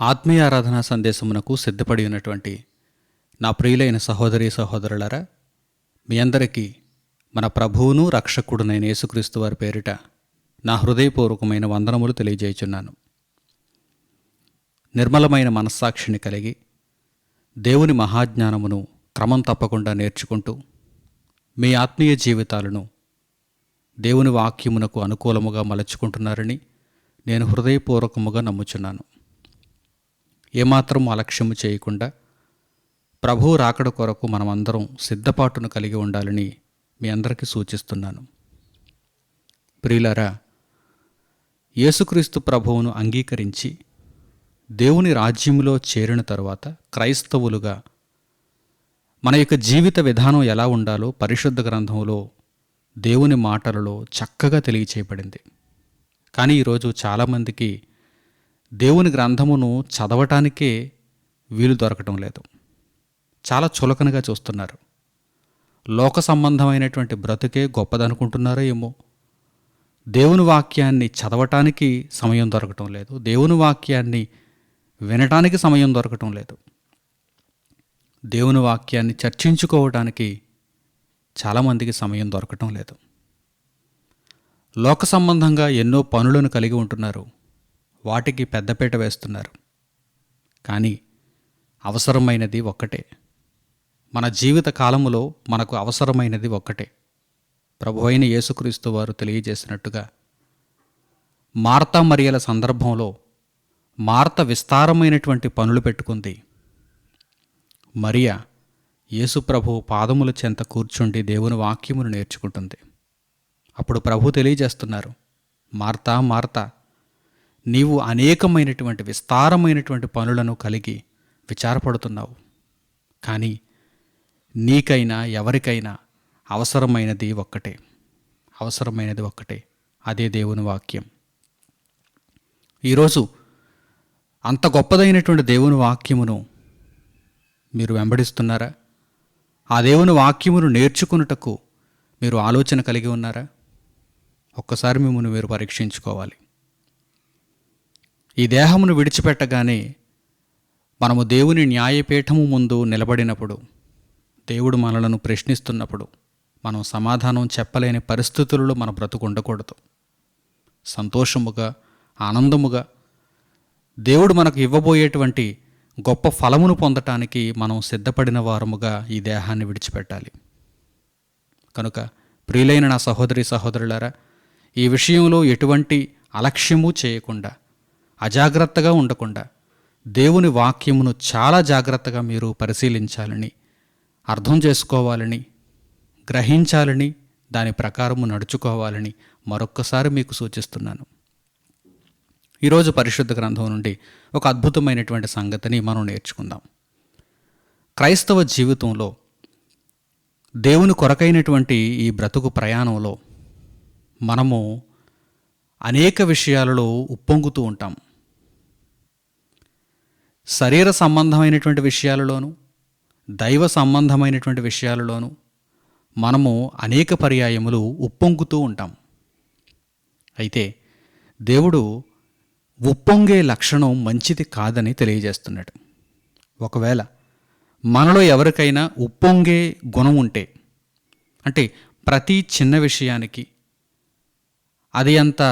ఆత్మీయ ఆరాధనా సందేశమునకు సిద్ధపడి ఉన్నటువంటి నా ప్రియులైన సహోదరీ సహోదరులారా, మీ అందరికీ మన ప్రభువును రక్షకుడునైన యేసుక్రీస్తు వారి పేరిట నా హృదయపూర్వకమైన వందనములు తెలియజేయుచున్నాను. నిర్మలమైన మనస్సాక్షిని కలిగి దేవుని మహాజ్ఞానమును క్రమం తప్పకుండా నేర్చుకుంటూ మీ ఆత్మీయ జీవితాలను దేవుని వాక్యమునకు అనుకూలముగా మలచుకుంటున్నారని నేను హృదయపూర్వకముగా నమ్ముచున్నాను. ఏమాత్రం అలక్ష్యము చేయకుండా ప్రభువు రాకడ కొరకు మనమందరం సిద్ధపాటును కలిగి ఉండాలని మీ అందరికీ సూచిస్తున్నాను. ప్రియులారా, యేసుక్రీస్తు ప్రభువును అంగీకరించి దేవుని రాజ్యములో చేరిన తరువాత క్రైస్తవులుగా మన యొక్క జీవిత విధానం ఎలా ఉండాలో పరిశుద్ధ గ్రంథంలో దేవుని మాటలలో చక్కగా తెలియచేయబడింది. కానీ ఈరోజు చాలామందికి దేవుని గ్రంథమును చదవటానికే వీలు దొరకటం లేదు. చాలా చులకనగా చూస్తున్నారు. లోక సంబంధమైనటువంటి బ్రతుకే గొప్పదనుకుంటున్నారో ఏమో. దేవుని వాక్యాన్ని చదవటానికి సమయం దొరకటం లేదు. దేవుని వాక్యాన్ని వినటానికి సమయం దొరకటం లేదు. దేవుని వాక్యాన్ని చర్చించుకోవటానికి చాలామందికి సమయం దొరకటం లేదు. లోక సంబంధంగా ఎన్నో పనులను కలిగి ఉంటున్నారు. వాటికి పెద్దపీట వేస్తున్నారు. కానీ అవసరమైనది ఒక్కటే. మన జీవిత కాలములో మనకు అవసరమైనది ఒక్కటే. ప్రభువైన యేసుక్రీస్తు వారు తెలియజేసినట్టుగా మార్తా మరియల సందర్భంలో మార్త విస్తారమైనటువంటి పనులు పెట్టుకుంది. మరియ యేసు ప్రభు పాదముల చెంత కూర్చుండి దేవుని వాక్యమును నేర్చుకుంటుంది. అప్పుడు ప్రభు తెలియజేస్తున్నారు, మార్తా మార్తా, నీవు అనేకమైనటువంటి విస్తారమైనటువంటి పనులను కలిగి విచారపడుతున్నావు. కానీ నీకైనా ఎవరికైనా అవసరమైనది ఒక్కటే. అదే దేవుని వాక్యం. ఈరోజు అంత గొప్పదైనటువంటి దేవుని వాక్యమును మీరు వెంబడిస్తున్నారా? ఆ దేవుని వాక్యమును నేర్చుకున్నటకు మీరు ఆలోచన కలిగి ఉన్నారా? ఒక్కసారి మిమ్మల్ని మీరు పరీక్షించుకోవాలి. ఈ దేహమును విడిచిపెట్టగానే మనము దేవుని న్యాయపీఠము ముందు నిలబడినప్పుడు, దేవుడు మనలను ప్రశ్నిస్తున్నప్పుడు మనం సమాధానం చెప్పలేని పరిస్థితులలో మన బ్రతుకు ఉండకూడదు. సంతోషముగా, ఆనందముగా దేవుడు మనకు ఇవ్వబోయేటువంటి గొప్ప ఫలమును పొందటానికి మనం సిద్ధపడిన వారముగా ఈ దేహాన్ని విడిచిపెట్టాలి. కనుక ప్రియులైన నా సహోదరి సహోదరులారా, ఈ విషయంలో ఎటువంటి అలక్ష్యము చేయకుండా, అజాగ్రత్తగా ఉండకుండా దేవుని వాక్యమును చాలా జాగ్రత్తగా మీరు పరిశీలించాలని, అర్థం చేసుకోవాలని, గ్రహించాలని, దాని ప్రకారము నడుచుకోవాలని మరొక్కసారి మీకు సూచిస్తున్నాను. ఈరోజు పరిశుద్ధ గ్రంథం నుండి ఒక అద్భుతమైనటువంటి సంగతిని మనం నేర్చుకుందాం. క్రైస్తవ జీవితంలో దేవుని కొరకైనటువంటి ఈ బ్రతుకు ప్రయాణంలో మనము అనేక విషయాలలో ఉప్పొంగుతూ ఉంటాం. శరీర సంబంధమైనటువంటి విషయాలలోనూ, దైవ సంబంధమైనటువంటి విషయాలలోనూ మనము అనేక పర్యాయములు ఉప్పొంగుతూ ఉంటాం. అయితే దేవుడు ఉప్పొంగే లక్షణం మంచిది కాదని తెలియజేస్తున్నాడు. ఒకవేళ మనలో ఎవరికైనా ఉప్పొంగే గుణం ఉంటే, అంటే ప్రతి చిన్న విషయానికి, అది అంత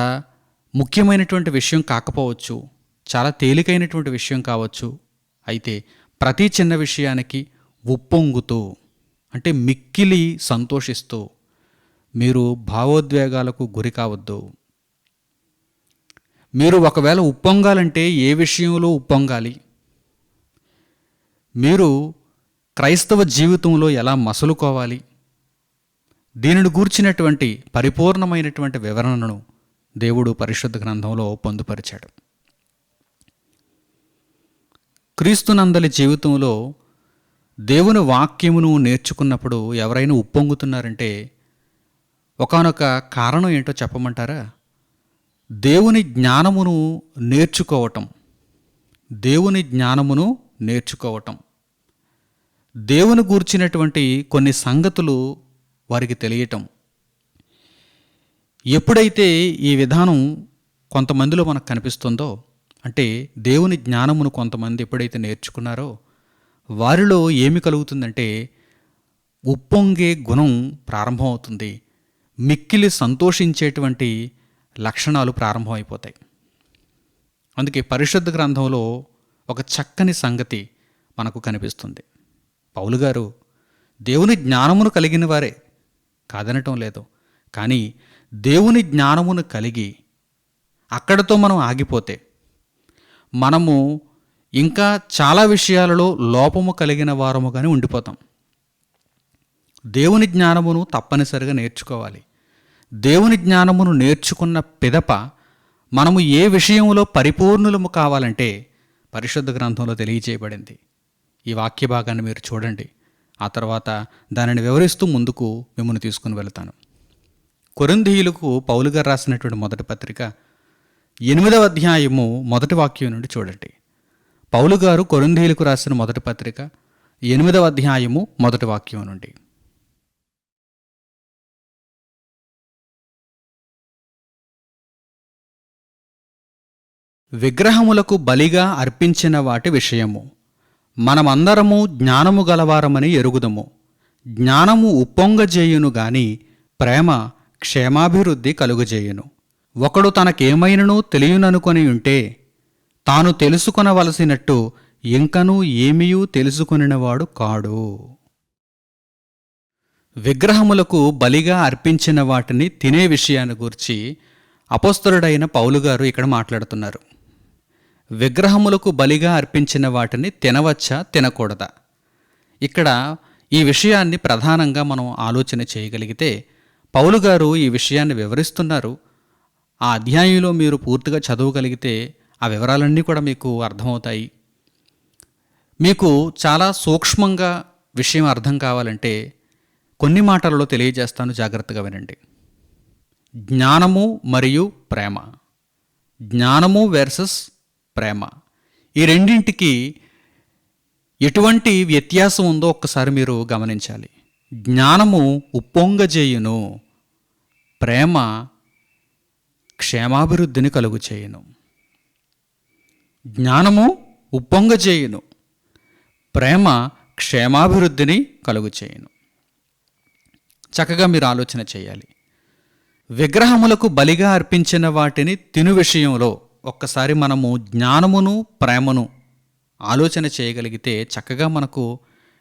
ముఖ్యమైనటువంటి విషయం కాకపోవచ్చు, చాలా తేలికైనటువంటి విషయం కావచ్చు, అయితే ప్రతి చిన్న విషయానికి ఉప్పొంగుతూ, అంటే మిక్కిలి సంతోషిస్తూ మీరు భావోద్వేగాలకు గురి కావద్దు. మీరు ఒకవేళ ఉప్పొంగాలంటే ఏ విషయంలో ఉప్పొంగాలి, మీరు క్రైస్తవ జీవితంలో ఎలా మసలుకోవాలి, దీనిని గూర్చినటువంటి పరిపూర్ణమైనటువంటి వివరణను దేవుడు పరిశుద్ధ గ్రంథంలో పొందుపరిచాడు. క్రీస్తునందలి జీవితంలో దేవుని వాక్యమును నేర్చుకున్నప్పుడు ఎవరైనా ఉప్పొంగుతున్నారంటే ఒకానొక కారణం ఏంటో చెప్పమంటారా? దేవుని జ్ఞానమును నేర్చుకోవటం, దేవుని గూర్చినటువంటి కొన్ని సంగతులు వారికి తెలియటం. ఎప్పుడైతే ఈ విధానం కొంతమందిలో మనకు కనిపిస్తుందో అంటే దేవుని జ్ఞానమును కొంతమంది ఎప్పుడైతే నేర్చుకున్నారో వారిలో ఏమి కలుగుతుందంటే ఉప్పొంగే గుణం ప్రారంభమవుతుంది. మిక్కిలి సంతోషించేటువంటి లక్షణాలు ప్రారంభమైపోతాయి. అందుకే పరిశుద్ధ గ్రంథంలో ఒక చక్కని సంగతి మనకు కనిపిస్తుంది. పౌలు గారు దేవుని జ్ఞానమును కలిగిన వారే, కాదనటం లేదు. కానీ దేవుని జ్ఞానమును కలిగి అక్కడితో మనం ఆగిపోతే మనము ఇంకా చాలా విషయాలలో లోపము కలిగిన వారముగానే ఉండిపోతాం. దేవుని జ్ఞానమును తప్పనిసరిగా నేర్చుకోవాలి. దేవుని జ్ఞానమును నేర్చుకున్న పిదప మనము ఏ విషయంలో పరిపూర్ణులము కావాలంటే పరిశుద్ధ గ్రంథంలో తెలియజేయబడింది. ఈ వాక్య భాగాన్ని మీరు చూడండి. ఆ తర్వాత దానిని వివరిస్తూ ముందుకు మిమ్మల్ని తీసుకుని వెళ్తాను. కొరింథీయులకు పౌలు గారు రాసినటువంటి మొదటి పత్రిక 8వ అధ్యాయము మొదటి వాక్యం నుండి చూడండి. పౌలు గారు కొరింథీయులకు రాసిన మొదటి పత్రిక 8వ అధ్యాయము మొదటి వాక్యం నుండి. విగ్రహములకు బలిగా అర్పించిన వాటి విషయము మనమందరము జ్ఞానము గలవారమని ఎరుగుదము. జ్ఞానము ఉప్పొంగజేయును గాని ప్రేమ క్షేమాభివృద్ధి కలుగజేయును. ఒకడు తనకేమైనను తెలియననుకొని ఉంటే తాను తెలుసుకొనవలసినట్టు ఇంకనూ ఏమీయూ తెలుసుకొనినవాడు కాడు. విగ్రహములకు బలిగా అర్పించిన వాటిని తినే విషయాన్ని గురించి అపోస్తలుడైన పౌలు గారు ఇక్కడ మాట్లాడుతున్నారు. విగ్రహములకు బలిగా అర్పించిన వాటిని తినవచ్చా తినకూడదా? ఇక్కడ ఈ విషయాన్ని ప్రధానంగా మనం ఆలోచన చేయగలిగితే పౌలు గారు ఈ విషయాన్ని వివరిస్తున్నారు. ఆ అధ్యాయంలో మీరు పూర్తిగా చదవగలిగితే ఆ వివరాలన్నీ కూడా మీకు అర్థమవుతాయి. మీకు చాలా సూక్ష్మంగా విషయం అర్థం కావాలంటే కొన్ని మాటలలో తెలియజేస్తాను, జాగ్రత్తగా వినండి. జ్ఞానము మరియు ప్రేమ, జ్ఞానము వర్సెస్ ప్రేమ, ఈ రెండింటికి ఎటువంటి వ్యత్యాసం ఉందో ఒక్కసారి మీరు గమనించాలి. జ్ఞానము ఉప్పొంగజేయును, ప్రేమ క్షేమాభివృద్ధిని కలుగు చేయును. జ్ఞానము ఉప్పొంగజేయును, ప్రేమ క్షేమాభివృద్ధిని కలుగు చేయును. చక్కగా మీరు ఆలోచన చేయాలి. విగ్రహములకు బలిగా అర్పించిన వాటిని తిను విషయంలో ఒక్కసారి మనము జ్ఞానమును ప్రేమను ఆలోచన చేయగలిగితే చక్కగా మనకు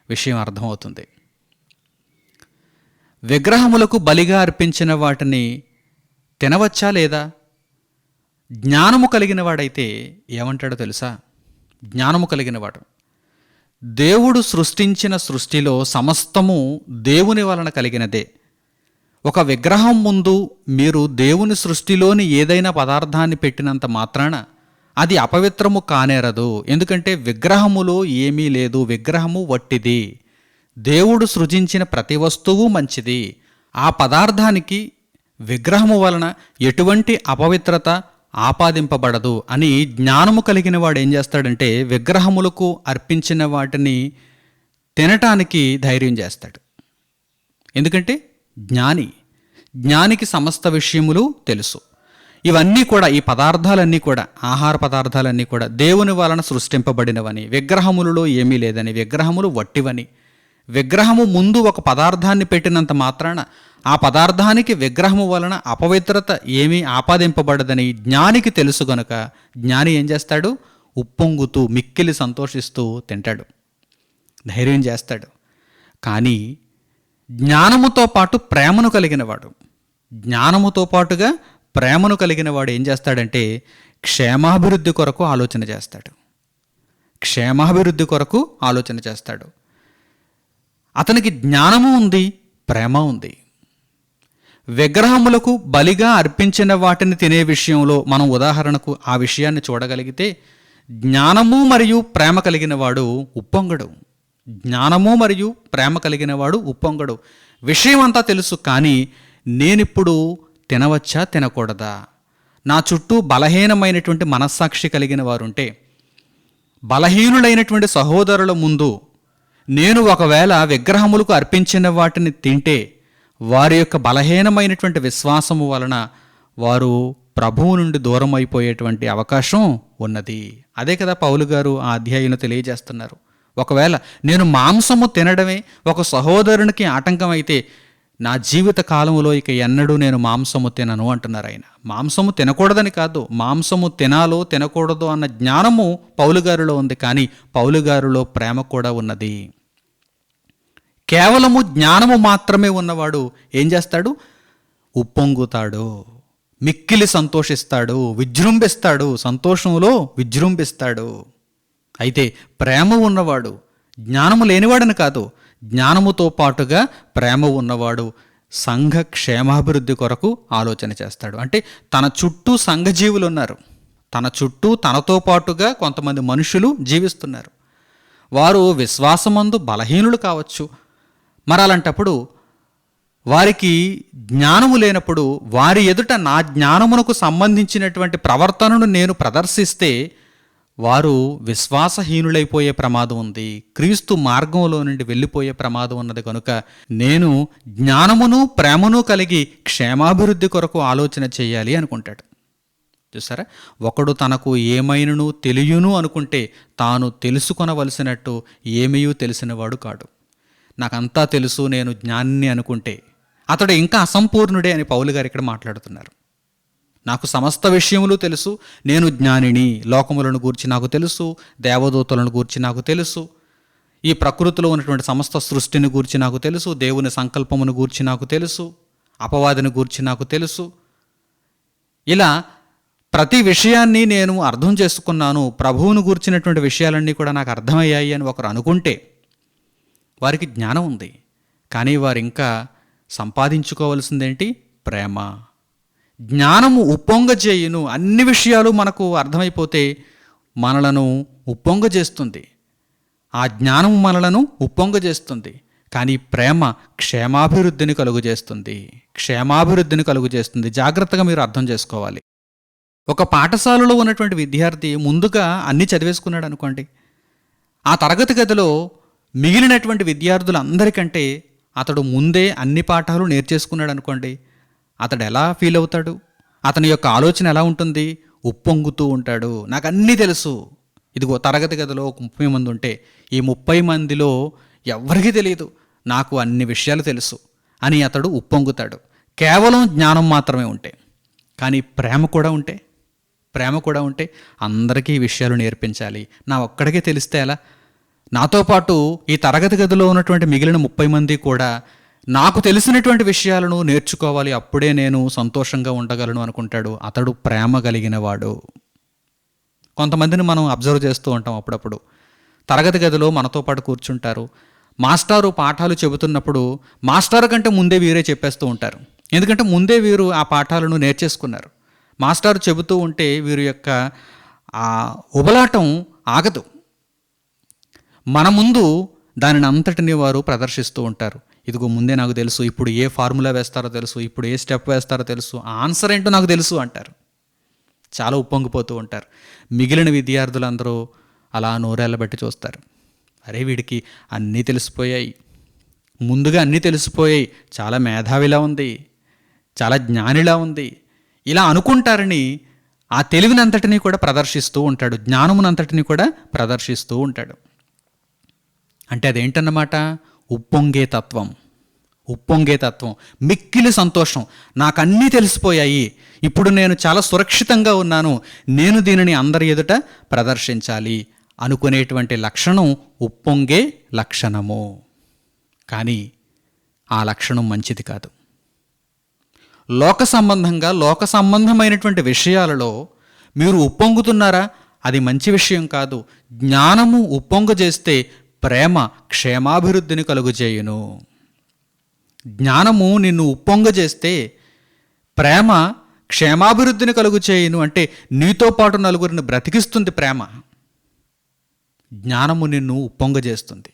విషయం అర్థమవుతుంది. విగ్రహములకు బలిగా అర్పించిన వాటిని తినవచ్చా లేదా? జ్ఞానము కలిగిన వాడైతే ఏమంటాడో తెలుసా? జ్ఞానము కలిగినవాడు దేవుడు సృష్టించిన సృష్టిలో సమస్తము దేవుని వలన కలిగినదే. ఒక విగ్రహం ముందు మీరు దేవుని సృష్టిలోని ఏదైనా పదార్థాన్ని పెట్టినంత మాత్రాన అది అపవిత్రము కానేరదు. ఎందుకంటే విగ్రహములో ఏమీ లేదు, విగ్రహము వట్టిది. దేవుడు సృజించిన ప్రతి వస్తువు మంచిది. ఆ పదార్థానికి విగ్రహము వలన ఎటువంటి అపవిత్రత ఆపాదింపబడదు అని జ్ఞానము కలిగిన వాడు ఏం చేస్తాడంటే విగ్రహములకు అర్పించిన వాటిని తినటానికి ధైర్యం చేస్తాడు. ఎందుకంటే జ్ఞానికి సమస్త విషయములు తెలుసు. ఇవన్నీ కూడా, ఈ పదార్థాలన్నీ కూడా, ఆహార పదార్థాలన్నీ కూడా దేవుని వలన సృష్టింపబడినవని, విగ్రహములలో ఏమీ లేదని, విగ్రహములు వట్టివని, విగ్రహము ముందు ఒక పదార్థాన్ని పెట్టినంత మాత్రాన ఆ పదార్థానికి విగ్రహము వలన అపవిత్రత ఏమీ ఆపాదింపబడదని జ్ఞానికి తెలుసు గనుక జ్ఞాని ఏం చేస్తాడు? ఉప్పొంగుతూ మిక్కిలి సంతోషిస్తూ తింటాడు, ధైర్యం చేస్తాడు. కానీ జ్ఞానముతో పాటు ప్రేమను కలిగినవాడు, జ్ఞానముతో పాటుగా ప్రేమను కలిగినవాడు ఏం చేస్తాడంటే క్షేమాభివృద్ధి కొరకు ఆలోచన చేస్తాడు. క్షేమాభివృద్ధి కొరకు ఆలోచన చేస్తాడు. అతనికి జ్ఞానము ఉంది, ప్రేమ ఉంది. విగ్రహములకు బలిగా అర్పించిన వాటిని తినే విషయంలో మనం ఉదాహరణకు ఆ విషయాన్ని చూడగలిగితే జ్ఞానము మరియు ప్రేమ కలిగిన వాడు ఉప్పొంగడు. జ్ఞానము మరియు ప్రేమ కలిగిన వాడు ఉప్పొంగడు. విషయం అంతా తెలుసు, కానీ నేనిప్పుడు తినవచ్చా తినకూడదా? నా చుట్టూ బలహీనమైనటువంటి మనస్సాక్షి కలిగిన వారుంటే, బలహీనులైనటువంటి సహోదరుల ముందు నేను ఒకవేళ విగ్రహములకు అర్పించిన వాటిని తింటే వారి యొక్క బలహీనమైనటువంటి విశ్వాసము వలన వారు ప్రభువు నుండి దూరం అయిపోయేటువంటి అవకాశం ఉన్నది. అదే కదా పౌలు గారు ఆ అధ్యాయంలో తెలియజేస్తున్నారు. ఒకవేళ నేను మాంసము తినడమే ఒక సహోదరునికి ఆటంకం అయితే నా జీవిత కాలంలో ఇక ఎన్నడూ నేను మాంసము తినను అంటున్నారు ఆయన. మాంసము తినకూడదని కాదు, మాంసము తినాలో తినకూడదు అన్న జ్ఞానము పౌలు గారిలో ఉంది, కానీ పౌలు గారిలో ప్రేమ కూడా ఉన్నది. కేవలము జ్ఞానము మాత్రమే ఉన్నవాడు ఏం చేస్తాడు? ఉప్పొంగుతాడు, మిక్కిలి సంతోషిస్తాడు, విజృంభిస్తాడు, సంతోషంలో విజృంభిస్తాడు. అయితే ప్రేమ ఉన్నవాడు, జ్ఞానము లేనివాడని కాదు, జ్ఞానముతో పాటుగా ప్రేమ ఉన్నవాడు సంఘ క్షేమాభివృద్ధి కొరకు ఆలోచన చేస్తాడు. అంటే తన చుట్టూ సంఘజీవులు ఉన్నారు, తన చుట్టూ తనతో పాటుగా కొంతమంది మనుషులు జీవిస్తున్నారు. వారు విశ్వాసమందు బలహీనులు కావచ్చు. మరి అలాంటప్పుడు వారికి జ్ఞానము లేనప్పుడు వారి ఎదుట నా జ్ఞానమునకు సంబంధించినటువంటి ప్రవర్తనను నేను ప్రదర్శిస్తే వారు విశ్వాసహీనులైపోయే ప్రమాదం ఉంది, క్రీస్తు మార్గంలో నుండి వెళ్ళిపోయే ప్రమాదం ఉన్నది. కనుక నేను జ్ఞానమును ప్రేమను కలిగి క్షేమాభివృద్ధి కొరకు ఆలోచన చేయాలి అనుకుంటాడు. చూసారా, ఒకడు తనకు ఏమైనను తెలియను అనుకుంటే తాను తెలుసుకొనవలసినట్టు ఏమీ తెలిసినవాడు కాడు. నాకంతా తెలుసు, నేను జ్ఞానిని అనుకుంటే అతడు ఇంకా అసంపూర్ణుడే అని పౌలు గారు ఇక్కడ మాట్లాడుతున్నారు. నాకు సమస్త విషయములు తెలుసు, నేను జ్ఞానిని, లోకములను గూర్చి నాకు తెలుసు, దేవదూతలను గూర్చి నాకు తెలుసు, ఈ ప్రకృతిలో ఉన్నటువంటి సమస్త సృష్టిని గూర్చి నాకు తెలుసు, దేవుని సంకల్పమును గూర్చి నాకు తెలుసు, అపవాదిని గూర్చి నాకు తెలుసు. ఇలా ప్రతి విషయాన్ని నేను అర్థం చేసుకున్నాను, ప్రభువును గూర్చినటువంటి విషయాలన్నీ కూడా నాకు అర్థమయ్యాయి అని ఒకరు అనుకుంటే వారికి జ్ఞానం ఉంది, కానీ వారు ఇంకా సంపాదించుకోవలసిందేంటి? ప్రేమ. జ్ఞానము ఉప్పొంగజేయును. అన్ని విషయాలు మనకు అర్థమైపోతే మనలను ఉప్పొంగజేస్తుంది, ఆ జ్ఞానము మనలను ఉప్పొంగజేస్తుంది. కానీ ప్రేమ క్షేమాభివృద్ధిని కలుగజేస్తుంది, క్షేమాభివృద్ధిని కలుగజేస్తుంది. జాగ్రత్తగా మీరు అర్థం చేసుకోవాలి. ఒక పాఠశాలలో ఉన్నటువంటి విద్యార్థి ముందుగా అన్నీ చదివేసుకున్నాడు అనుకోండి, ఆ తరగతి గదిలో మిగిలినటువంటి విద్యార్థులందరికంటే అతడు ముందే అన్ని పాఠాలు నేర్చేసుకున్నాడు అనుకోండి, అతడు ఎలా ఫీల్ అవుతాడు? అతని యొక్క ఆలోచన ఎలా ఉంటుంది? ఉప్పొంగుతూ ఉంటాడు. నాకు అన్నీ తెలుసు. ఇదిగో తరగతి గదిలో 30 మంది ఉంటే ఈ 30 మందిలో ఎవరికీ తెలియదు, నాకు అన్ని విషయాలు తెలుసు అని అతడు ఉప్పొంగుతాడు. కేవలం జ్ఞానం మాత్రమే ఉంటే. కానీ ప్రేమ కూడా ఉంటే అందరికీ ఈ విషయాలు నేర్పించాలి. నా ఒక్కడికే తెలిస్తే ఎలా? నాతో పాటు ఈ తరగతి గదిలో ఉన్నటువంటి మిగిలిన 30 మంది కూడా నాకు తెలిసినటువంటి విషయాలను నేర్చుకోవాలి, అప్పుడే నేను సంతోషంగా ఉండగలను అనుకుంటాడు. అతడు ప్రేమ కలిగిన వాడు. కొంతమందిని మనం అబ్జర్వ్ చేస్తూ ఉంటాం. అప్పుడప్పుడు తరగతి గదిలో మనతో పాటు కూర్చుంటారు. మాస్టారు పాఠాలు చెబుతున్నప్పుడు మాస్టారు కంటే ముందే వీరే చెప్పేస్తూ ఉంటారు. ఎందుకంటే ముందే వీరు ఆ పాఠాలను నేర్చేసుకున్నారు. మాస్టారు చెబుతూ ఉంటే వీరి యొక్క ఆ ఉబలాటం ఆగదు. మన ముందు దానిని అంతటిని వారు ప్రదర్శిస్తూ ఉంటారు. ఇదిగో ముందే నాకు తెలుసు, ఇప్పుడు ఏ ఫార్ములా వేస్తారో తెలుసు, ఇప్పుడు ఏ స్టెప్ వేస్తారో తెలుసు, ఆన్సర్ ఏంటో నాకు తెలుసు అంటారు. చాలా ఉప్పొంగిపోతూ ఉంటారు. మిగిలిన విద్యార్థులందరూ అలా నోరేళ్ళబెట్టి చూస్తారు. అరే వీడికి అన్నీ తెలిసిపోయాయి, ముందుగా అన్నీ తెలిసిపోయాయి, చాలా మేధావిలా ఉంది, చాలా జ్ఞానిలా ఉంది, ఇలా అనుకుంటారని ఆ తెలివినంతటినీ కూడా ప్రదర్శిస్తూ ఉంటాడు, జ్ఞానమునంతటినీ కూడా ప్రదర్శిస్తూ ఉంటాడు. అంటే అదేంటన్నమాట? ఉప్పొంగే తత్వం, మిక్కిలి సంతోషం. నాకు అన్నీ తెలిసిపోయాయి, ఇప్పుడు నేను చాలా సురక్షితంగా ఉన్నాను, నేను దీనిని అందరి ఎదుట ప్రదర్శించాలి అనుకునేటువంటి లక్షణం ఉప్పొంగే లక్షణము. కానీ ఆ లక్షణం మంచిది కాదు. లోక సంబంధమైనటువంటి విషయాలలో మీరు ఉప్పొంగుతున్నారా? అది మంచి విషయం కాదు. జ్ఞానము ఉప్పొంగజేస్తే ప్రేమ క్షేమాభివృద్ధిని కలుగజేయును. జ్ఞానము నిన్ను ఉప్పొంగజేస్తే ప్రేమ క్షేమాభివృద్ధిని కలుగజేయును. అంటే నీతో పాటు నలుగురిని బ్రతికిస్తుంది ప్రేమ. జ్ఞానము నిన్ను ఉప్పొంగజేస్తుంది.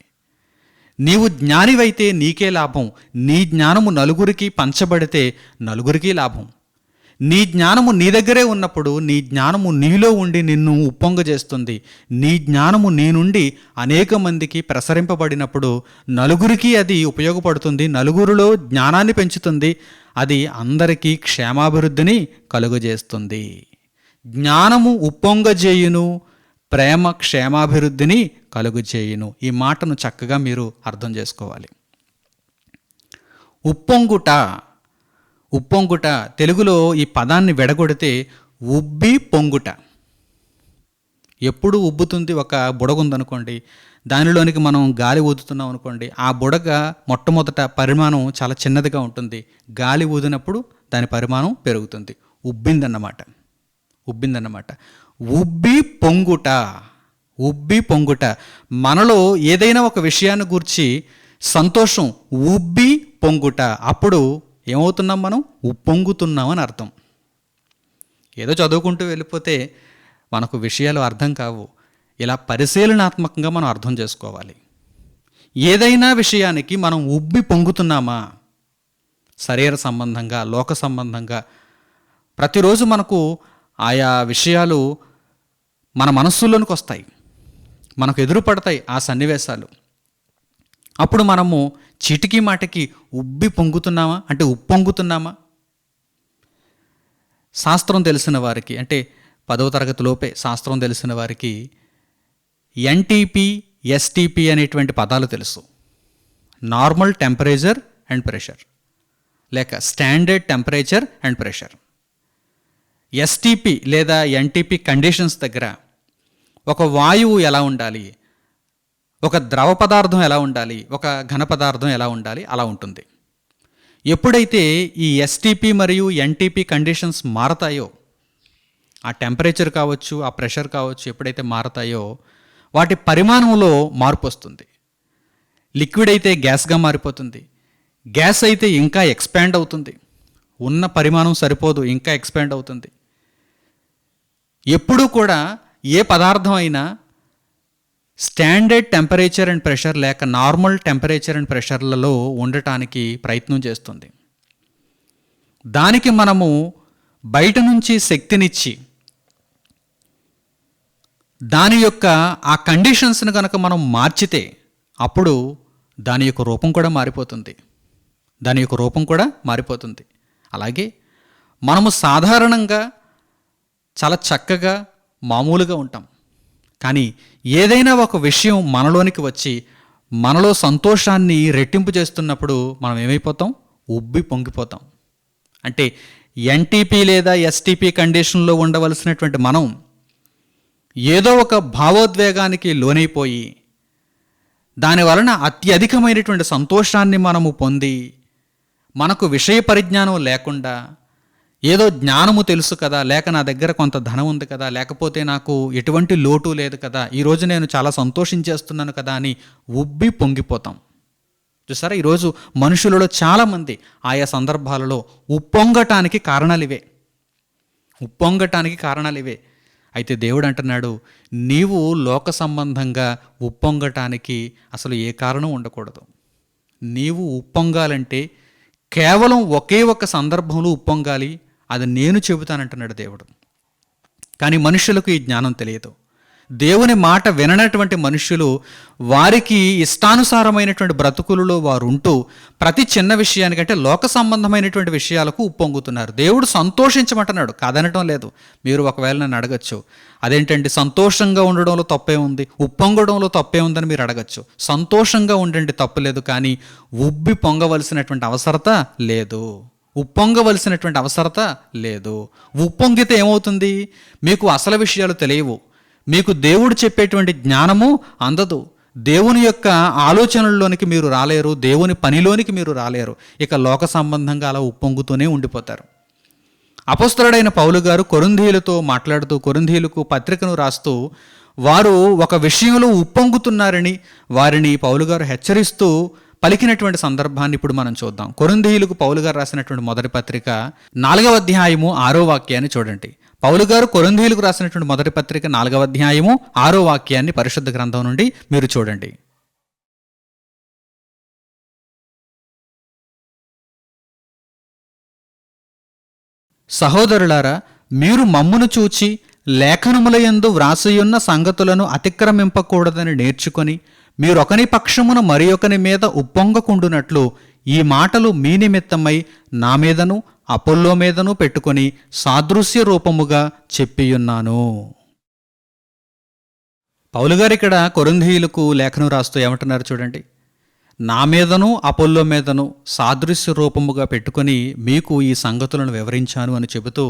నీవు జ్ఞానివైతే నీకే లాభం, నీ జ్ఞానము నలుగురికి పంచబడితే నలుగురికి లాభం. నీ జ్ఞానము నీ దగ్గరే ఉన్నప్పుడు నీ జ్ఞానము నీలో ఉండి నిన్ను ఉప్పొంగజేస్తుంది. నీ జ్ఞానము నీ నుండి అనేక మందికి ప్రసరింపబడినప్పుడు నలుగురికి అది ఉపయోగపడుతుంది, నలుగురిలో జ్ఞానాన్ని పెంచుతుంది. అది అందరికీ క్షేమాభివృద్ధిని కలుగజేస్తుంది. జ్ఞానము ఉప్పొంగజేయును, ప్రేమ క్షేమాభివృద్ధిని కలుగజేయును. ఈ మాటను చక్కగా మీరు అర్థం చేసుకోవాలి. ఉప్పొంగుట, ఉప్పొంగుట తెలుగులో ఈ పదాన్ని విడగొడితే ఉబ్బి పొంగుట. ఎప్పుడు ఉబ్బుతుంది? ఒక బుడగ ఉందనుకోండి, దానిలోనికి మనం గాలి ఊదుతున్నాం అనుకోండి, ఆ బుడగ మొట్టమొదట పరిమాణం చాలా చిన్నదిగా ఉంటుంది. గాలి ఊదినప్పుడు దాని పరిమాణం పెరుగుతుంది. ఉబ్బిందన్నమాట, ఉబ్బిందన్నమాట. ఉబ్బి పొంగుట, ఉబ్బి పొంగుట. మనలో ఏదైనా ఒక విషయాన్ని గూర్చి సంతోషం ఉబ్బి పొంగుట, అప్పుడు ఏమవుతున్నాం? మనం ఉప్పొంగుతున్నాం అని అర్థం. ఏదో చదువుకుంటూ వెళ్ళిపోతే మనకు విషయాలు అర్థం కావు. ఇలా పరిశీలనాత్మకంగా మనం అర్థం చేసుకోవాలి. ఏదైనా విషయానికి మనం ఉబ్బి పొంగుతున్నామా? శరీర సంబంధంగా, లోక సంబంధంగా ప్రతిరోజు మనకు ఆయా విషయాలు మన మనస్సులోనికి వస్తాయి, మనకు ఎదురుపడతాయి ఆ సన్నివేశాలు. అప్పుడు మనము చీటికి మాటికి ఉబ్బి పొంగుతున్నామా, అంటే ఉప్పొంగుతున్నామా? శాస్త్రం తెలిసిన వారికి, అంటే 10వ తరగతి లోపే శాస్త్రం తెలిసిన వారికి ఎన్టీపీ, ఎస్టీపీ అనేటువంటి పదాలు తెలుసు. నార్మల్ టెంపరేచర్ అండ్ ప్రెషర్, లేక standard temperature and pressure. STP లేదా ఎన్టీపీ కండిషన్స్ దగ్గర ఒక వాయువు ఎలా ఉండాలి, ఒక ద్రవ పదార్థం ఎలా ఉండాలి, ఒక ఘన పదార్థం ఎలా ఉండాలి, అలా ఉంటుంది. ఎప్పుడైతే ఈ ఎస్టీపీ మరియు ఎన్టీపీ కండిషన్స్ మారతాయో, ఆ టెంపరేచర్ కావచ్చు, ఆ ప్రెషర్ కావచ్చు, ఎప్పుడైతే మారతాయో వాటి పరిమాణంలో మార్పు వస్తుంది. లిక్విడ్ అయితే గ్యాస్గా మారిపోతుంది, గ్యాస్ అయితే ఇంకా ఎక్స్పాండ్ అవుతుంది, ఉన్న పరిమాణం సరిపోదు, ఇంకా ఎక్స్పాండ్ అవుతుంది. ఎప్పుడూ కూడా ఏ పదార్థం అయినా స్టాండర్డ్ టెంపరేచర్ అండ్ ప్రెషర్ లేక నార్మల్ టెంపరేచర్ అండ్ ప్రెషర్లలో ఉండటానికి ప్రయత్నం చేస్తుంది. దానికి మనము బయట నుంచి శక్తినిచ్చి దాని యొక్క ఆ కండిషన్స్ని కనుక మనం మార్చితే అప్పుడు దాని యొక్క రూపం కూడా మారిపోతుంది, దాని యొక్క రూపం కూడా మారిపోతుంది. అలాగే మనము సాధారణంగా చాలా చక్కగా మామూలుగా ఉంటాం, కానీ ఏదైనా ఒక విషయం మనలోనికి వచ్చి మనలో సంతోషాన్ని రెట్టింపు చేస్తున్నప్పుడు మనం ఏమైపోతాం? ఉబ్బి పొంగిపోతాం. అంటే ఎన్టీపీ లేదా ఎస్టీపీ కండిషన్లో ఉండవలసినటువంటి మనం ఏదో ఒక భావోద్వేగానికి లోనైపోయి దానివలన అత్యధికమైనటువంటి సంతోషాన్ని మనము పొంది, మనకు విషయ పరిజ్ఞానం లేకుండా ఏదో జ్ఞానము తెలుసు కదా, లేక నా దగ్గర కొంత ధనం ఉంది కదా, లేకపోతే నాకు ఎటువంటి లోటు లేదు కదా, ఈరోజు నేను చాలా సంతోషించేస్తున్నాను కదా అని ఉబ్బి పొంగిపోతాం. చూసారా, ఈరోజు మనుషులలో చాలామంది ఆయా సందర్భాలలో ఉప్పొంగటానికి కారణాలు ఇవే, ఉప్పొంగటానికి కారణాలు ఇవే. అయితే దేవుడు అంటున్నాడు, నీవు లోక సంబంధంగా ఉప్పొంగటానికి అసలు ఏ కారణం ఉండకూడదు. నీవు ఉప్పొంగాలంటే కేవలం ఒకే ఒక సందర్భంలో ఉప్పొంగాలి, అది నేను చెబుతానంటున్నాడు దేవుడు. కానీ మనుషులకు ఈ జ్ఞానం తెలియదు. దేవుని మాట విననటువంటి మనుషులు వారికి ఇష్టానుసారమైనటువంటి బ్రతుకులలో వారు ఉంటూ ప్రతి చిన్న విషయానికంటే లోక సంబంధమైనటువంటి విషయాలకు ఉప్పొంగుతున్నారు. దేవుడు సంతోషించమంటున్నాడు, కాదనటం లేదు. మీరు ఒకవేళ నన్ను అడగచ్చు, అదేంటండి సంతోషంగా ఉండడంలో తప్పే ఉంది, ఉప్పొంగడంలో తప్పే ఉందని మీరు అడగచ్చు. సంతోషంగా ఉండండి, తప్పులేదు, కానీ ఉబ్బి పొంగవలసినటువంటి అవసరత లేదు, ఉప్పొంగవలసినటువంటి అవసరత లేదు. ఉప్పొంగితే ఏమవుతుంది? మీకు అసలు విషయాలు తెలియవు, మీకు దేవుడు చెప్పేటువంటి జ్ఞానము అందదు, దేవుని యొక్క ఆలోచనల్లోనికి మీరు రాలేరు, దేవుని పనిలోనికి మీరు రాలేరు. ఇక లోక సంబంధంగా అలా ఉప్పొంగుతూనే ఉండిపోతారు. అపొస్తలుడైన పౌలు గారు కొరింథీయులతో మాట్లాడుతూ, కొరింథీయులకు పత్రికను రాస్తూ, వారు ఒక విషయంలో ఉప్పొంగుతున్నారని వారిని పౌలు గారు హెచ్చరిస్తూ పలికినటువంటి సందర్భాన్ని ఇప్పుడు మనం చూద్దాం. కొరింథీయులకు పౌలు గారు రాసినటువంటి మొదటి పత్రిక 4వ అధ్యాయము 6వ వాక్యాన్ని చూడండి. పౌలు గారు కొరింథీయులకు రాసినటువంటి మొదటి పత్రిక 4వ అధ్యాయము 6వ వాక్యాన్ని పరిశుద్ధ గ్రంథం నుండి మీరు చూడండి. సహోదరులారా, మీరు మమ్మును చూచి లేఖనములయందు వ్రాసియున్న సంగతులను అతిక్రమింపకూడదని నేర్చుకొని మీరొకని పక్షమున మరి ఒకని మీద ఉప్పొంగకుండునట్లు ఈ మాటలు మీ నిమిత్తమై నా మీదను అపొల్లో మీదను పెట్టుకొని సాదృశ్య రూపముగా చెప్పియున్నాను. పౌలుగారు ఇక్కడ కొరింథీయులకు లేఖనం రాస్తూ ఏమంటున్నారు చూడండి. నా మీదను అపొల్లో మీదను సాదృశ్య రూపముగా పెట్టుకొని మీకు ఈ సంగతులను వివరించాను అని చెబుతూ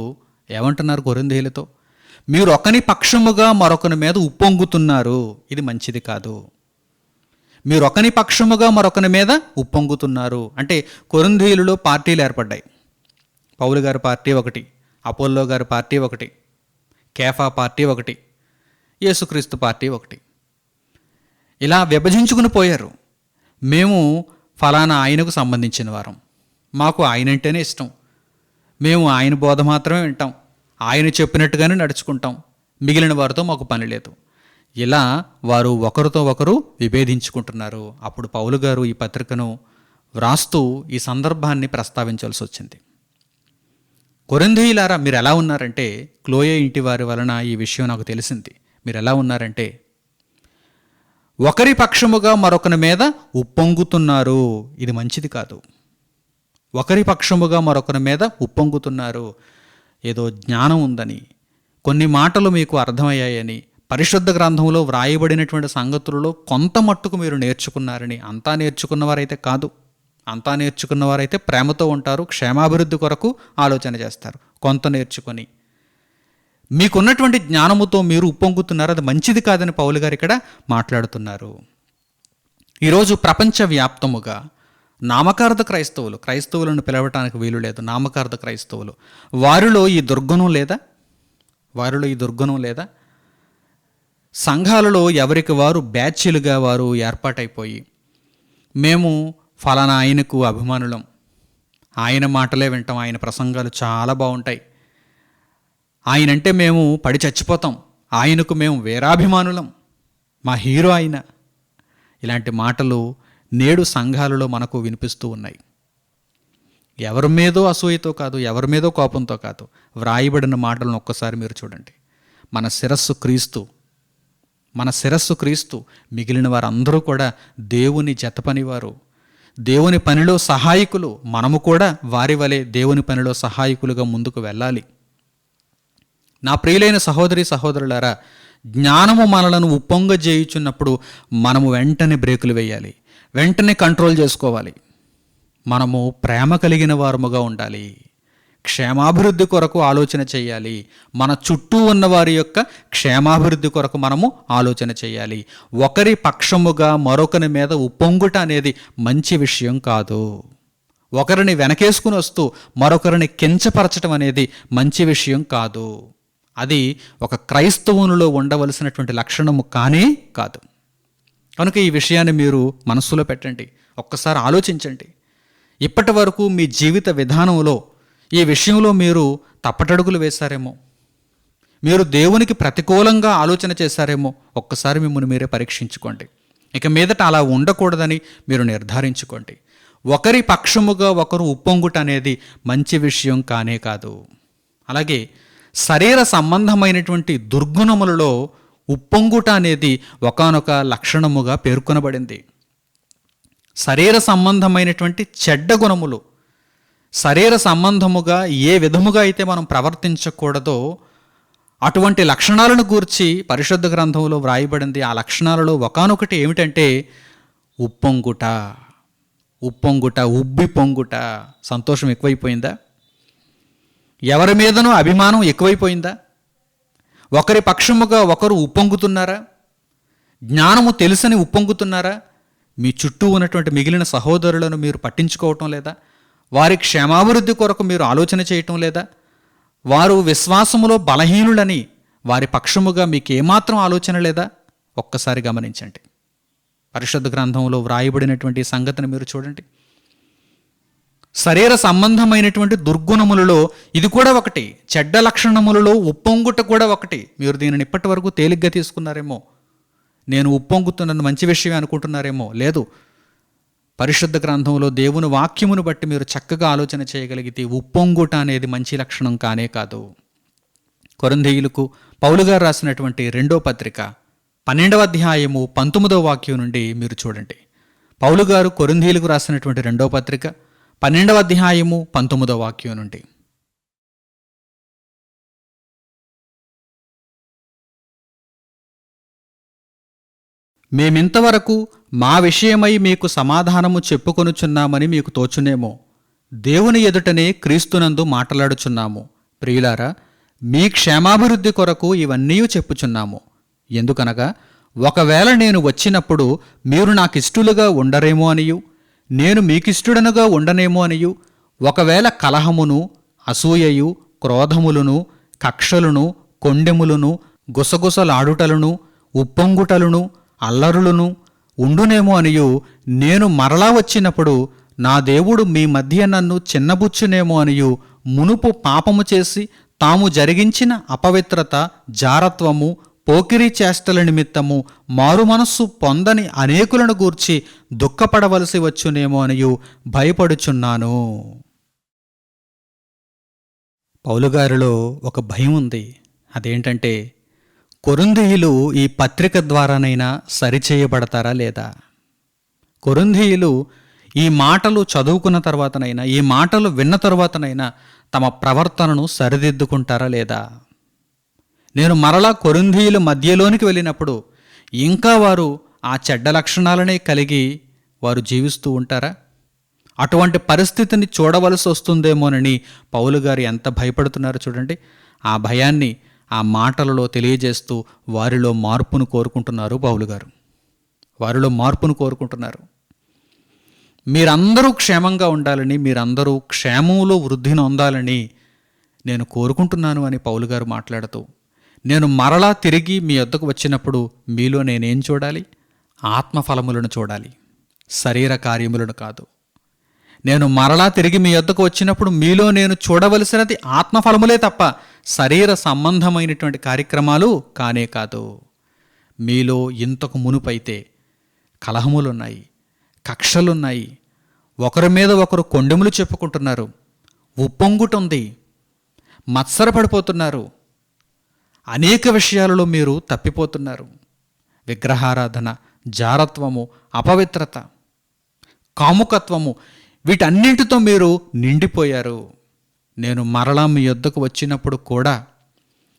ఏమంటున్నారు కొరింథీయులతో? మీరు ఒకని పక్షముగా మరొకని మీద ఉప్పొంగుతున్నారు, ఇది మంచిది కాదు. మీరు ఒకని పక్షముగా మరొకని మీద ఉప్పొంగుతున్నారు అంటే కొరింథీయులలో పార్టీలు ఏర్పడ్డాయి. పౌలు గారి పార్టీ ఒకటి, అపోల్లో గారి పార్టీ ఒకటి, కేఫా పార్టీ ఒకటి, యేసుక్రీస్తు పార్టీ ఒకటి. ఇలా విభజించుకుని పోయారు. మేము ఫలానా ఆయనకు సంబంధించిన వారం, మాకు ఆయనంటేనే ఇష్టం, మేము ఆయన బోధ మాత్రమే వింటాం, ఆయన చెప్పినట్టుగానే నడుచుకుంటాం, మిగిలిన వారితో మాకు పని లేదు. ఇలా వారు ఒకరితో ఒకరు విభేదించుకుంటున్నారు. అప్పుడు పౌలు గారు ఈ పత్రికను వ్రాస్తూ ఈ సందర్భాన్ని ప్రస్తావించాల్సి వచ్చింది. కొరింథీయులారా, మీరు ఎలా ఉన్నారంటే, క్లోయే ఇంటి వారి వలన ఈ విషయం నాకు తెలిసింది. మీరు ఎలా ఉన్నారంటే ఒకరి పక్షముగా మరొకరి మీద ఉప్పొంగుతున్నారు, ఇది మంచిది కాదు. ఒకరి పక్షముగా మరొకరి మీద ఉప్పొంగుతున్నారు, ఏదో జ్ఞానం ఉందని, కొన్ని మాటలు మీకు అర్థమయ్యాయని, పరిశుద్ధ గ్రంథంలో వ్రాయబడినటువంటి సంగతులలో కొంత మట్టుకు మీరు నేర్చుకున్నారని. అంతా నేర్చుకున్నవారైతే కాదు. అంతా నేర్చుకున్నవారైతే ప్రేమతో ఉంటారు, క్షేమాభివృద్ధి కొరకు ఆలోచన చేస్తారు. కొంత నేర్చుకొని మీకున్నటువంటి జ్ఞానముతో మీరు ఉప్పొంగుతున్నారు, అది మంచిది కాదని పౌలు గారు ఇక్కడ మాట్లాడుతున్నారు. ఈరోజు ప్రపంచవ్యాప్తముగా నామకార్థ క్రైస్తవులను పిలవటానికి వీలు లేదు. నామకార్థ క్రైస్తవులు, వారిలో ఈ దుర్గుణం లేదా? సంఘాలలో ఎవరికి వారు బ్యాచ్లుగా వారు ఏర్పాటైపోయి, మేము ఫలానా ఆయనకు అభిమానులం, ఆయన మాటలే వింటాం, ఆయన ప్రసంగాలు చాలా బాగుంటాయి, ఆయనంటే మేము పడి చచ్చిపోతాం, ఆయనకు మేము వీరాభిమానులం, మా హీరో ఆయన. ఇలాంటి మాటలు నేడు సంఘాలలో మనకు వినిపిస్తూ ఉన్నాయి. ఎవరి మీదో అసూయతో కాదు, ఎవరి మీదో కోపంతో కాదు, వ్రాయబడిన మాటలను ఒక్కసారి మీరు చూడండి. మన శిరస్సు క్రీస్తు, మిగిలిన వారందరూ కూడా దేవుని జతపనివారు, దేవుని పనిలో సహాయకులు. మనము కూడా వారి వలె దేవుని పనిలో సహాయకులుగా ముందుకు వెళ్ళాలి. నా ప్రియులైన సహోదరి సహోదరులారా, జ్ఞానము మనలను ఉప్పొంగజేయుచున్నప్పుడు మనము వెంటనే బ్రేకులు వేయాలి, వెంటనే కంట్రోల్ చేసుకోవాలి. మనము ప్రేమ కలిగిన వారముగా ఉండాలి, క్షేమాభివృద్ధి కొరకు ఆలోచన చేయాలి. మన చుట్టూ ఉన్న వారి యొక్క క్షేమాభివృద్ధి కొరకు మనము ఆలోచన చేయాలి. ఒకరి పక్షముగా మరొకరి మీద ఉప్పొంగుట అనేది మంచి విషయం కాదు. ఒకరిని వెనకేసుకుని వస్తూ మరొకరిని కించపరచడం అనేది మంచి విషయం కాదు. అది ఒక క్రైస్తవునిలో ఉండవలసినటువంటి లక్షణము కానే కాదు. కనుక ఈ విషయాన్ని మీరు మనస్సులో పెట్టండి, ఒక్కసారి ఆలోచించండి. ఇప్పటి వరకు మీ జీవిత విధానంలో ఈ విషయంలో మీరు తప్పటడుగులు వేశారేమో, మీరు దేవునికి ప్రతికూలంగా ఆలోచన చేశారేమో. ఒక్కసారి మిమ్మల్ని మీరే పరీక్షించుకోండి. ఇక మీదట అలా ఉండకూడదని మీరు నిర్ధారించుకోండి. ఒకరి పక్షముగా ఒకరు ఉప్పొంగుట అనేది మంచి విషయం కానే కాదు. అలాగే శరీర సంబంధమైనటువంటి దుర్గుణములలో ఉప్పొంగుట అనేది ఒకానొక లక్షణముగా పేర్కొనబడింది. శరీర సంబంధమైనటువంటి చెడ్డ గుణములు, శరీర సంబంధముగా ఏ విధముగా అయితే మనం ప్రవర్తించకూడదో అటువంటి లక్షణాలను గూర్చి పరిశుద్ధ గ్రంథంలో వ్రాయబడింది. ఆ లక్షణాలలో ఒకానొకటి ఏమిటంటే ఉప్పొంగుట, ఉబ్బి పొంగుట. సంతోషం ఎక్కువైపోయిందా? ఎవరి మీదనో అభిమానం ఎక్కువైపోయిందా? ఒకరి పక్షముగా ఒకరు ఉప్పొంగుతున్నారా? జ్ఞానము తెలుసని ఉప్పొంగుతున్నారా? మీ చుట్టూ ఉన్నటువంటి మిగిలిన సహోదరులను మీరు పట్టించుకోవటం లేదా? వారి క్షేమాభివృద్ధి కొరకు మీరు ఆలోచన చేయటం లేదా? వారు విశ్వాసములో బలహీనులని వారి పక్షముగా మీకు ఏమాత్రం ఆలోచన లేదా? ఒక్కసారి గమనించండి. పరిశుద్ధ గ్రంథంలో వ్రాయబడినటువంటి సంగతిని మీరు చూడండి. శరీర సంబంధమైనటువంటి దుర్గుణములలో ఇది కూడా ఒకటి, చెడ్డ లక్షణములలో ఉప్పొంగుట కూడా ఒకటి. మీరు దీనిని ఇప్పటి వరకు తేలిగ్గా తీసుకున్నారేమో, నేను ఉప్పొంగుతున్న మంచి విషయమే అనుకుంటున్నారేమో. లేదు, పరిశుద్ధ గ్రంథంలో దేవుని వాక్యమును బట్టి మీరు చక్కగా ఆలోచన చేయగలిగితే ఉప్పొంగుట అనేది మంచి లక్షణం కానే కాదు. కొరింథీయులకు పౌలు గారు రాసినటువంటి 2వ పత్రిక 12వ అధ్యాయము 19వ వాక్యం నుండి మీరు చూడండి. పౌలు గారు కొరింథీయులకు రాసినటువంటి 2వ పత్రిక 12వ అధ్యాయము 19వ వాక్యం నుండి. మేమింతవరకు మా విషయమై మీకు సమాధానము చెప్పుకొనుచున్నామని మీకు తోచునేమో, దేవుని ఎదుటనే క్రీస్తునందు మాట్లాడుచున్నాము. ప్రియులారా, మీ క్షేమాభివృద్ధి కొరకు ఇవన్నీ చెప్పుచున్నాము. ఎందుకనగా ఒకవేళ నేను వచ్చినప్పుడు మీరు నాకిష్టులుగా ఉండరేమో అనియు, నేను మీకిష్టుడనుగా ఉండనేమో అనియు, ఒకవేళ కలహమును, అసూయయు, క్రోధములను, కక్షలును, కొండెములను, గుసగుసలాడుటలను, ఉప్పొంగుటలను, అల్లరులను ఉండునేమో అనియు, నేను మరలా వచ్చినప్పుడు నా దేవుడు మీ మధ్య నన్ను చిన్నబుచ్చునేమో అనియు, మునుపు పాపము చేసి తాము జరిగించిన అపవిత్రత, జారత్వము, పోకిరీ చేష్టల నిమిత్తము మారుమనస్సు పొందని అనేకులను గూర్చి దుఃఖపడవలసి వచ్చునేమో అనియు భయపడుచున్నాను. పౌలుగారిలో ఒక భయం ఉంది. అదేంటంటే, కొరింథీయులు ఈ పత్రిక ద్వారానైనా సరిచేయబడతారా లేదా? కొరింథీయులు ఈ మాటలు చదువుకున్న తర్వాతనైనా, ఈ మాటలు విన్న తర్వాతనైనా తమ ప్రవర్తనను సరిదిద్దుకుంటారా లేదా? నేను మరలా కొరింథీయుల మధ్యలోనికి వెళ్ళినప్పుడు ఇంకా వారు ఆ చెడ్డ లక్షణాలనే కలిగి వారు జీవిస్తూ ఉంటారా? అటువంటి పరిస్థితిని చూడవలసి వస్తుందేమోనని పౌలు గారు ఎంత భయపడుతున్నారో చూడండి. ఆ భయాన్ని ఆ మాటలలో తెలియజేస్తూ వారిలో మార్పును కోరుకుంటున్నారు పౌలు గారు. వారిలో మార్పును కోరుకుంటున్నారు. మీరందరూ క్షేమంగా ఉండాలని, మీరందరూ క్షేమంలో వృద్ధి నొందాలని నేను కోరుకుంటున్నాను అని పౌలు గారు మాట్లాడుతూ, నేను మరలా తిరిగి మీ వద్దకు వచ్చినప్పుడు మీలో నేనేం చూడాలి? ఆత్మఫలములను చూడాలి, శరీర కార్యములను కాదు. నేను మరలా తిరిగి మీ వద్దకు వచ్చినప్పుడు మీలో నేను చూడవలసినది ఆత్మఫలములే తప్ప శరీర సంబంధమైనటువంటి కార్యక్రమాలు కానే కాదు. మీలో ఇంతకు మునుపైతే కలహములున్నాయి, కక్షలున్నాయి, ఒకరి మీద ఒకరు కొండెములు చెప్పుకుంటున్నారు, ఉప్పొంగుటుంది, మత్సరపడిపోతున్నారు, అనేక విషయాలలో మీరు తప్పిపోతున్నారు. విగ్రహారాధన, జారత్వము, అపవిత్రత, కాముకత్వము, వీటన్నింటితో మీరు నిండిపోయారు. నేను మరలా మీ యొద్దకు వచ్చినప్పుడు కూడా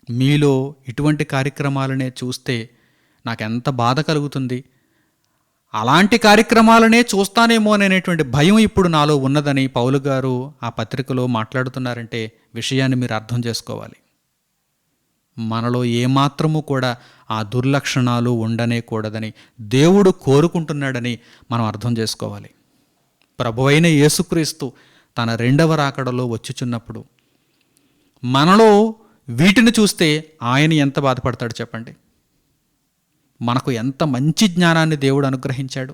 మీలో ఇటువంటి కార్యక్రమాలనే చూస్తే నాకెంత బాధ కలుగుతుంది. అలాంటి కార్యక్రమాలనే చూస్తానేమో అనేటువంటి భయం ఇప్పుడు నాలో ఉన్నదని పౌలు గారు ఆ పత్రికలో మాట్లాడుతున్నారంటే విషయాన్ని మీరు అర్థం చేసుకోవాలి. మనలో ఏమాత్రము కూడా ఆ దుర్లక్షణాలు ఉండనే కూడదని దేవుడు కోరుకుంటున్నాడని మనం అర్థం చేసుకోవాలి. ప్రభువైన యేసుక్రీస్తు తన రెండవ రాకడలో వచ్చుచున్నప్పుడు మనలో వీటిని చూస్తే ఆయన ఎంత బాధపడతాడు చెప్పండి. మనకు ఎంత మంచి జ్ఞానాన్ని దేవుడు అనుగ్రహించాడు,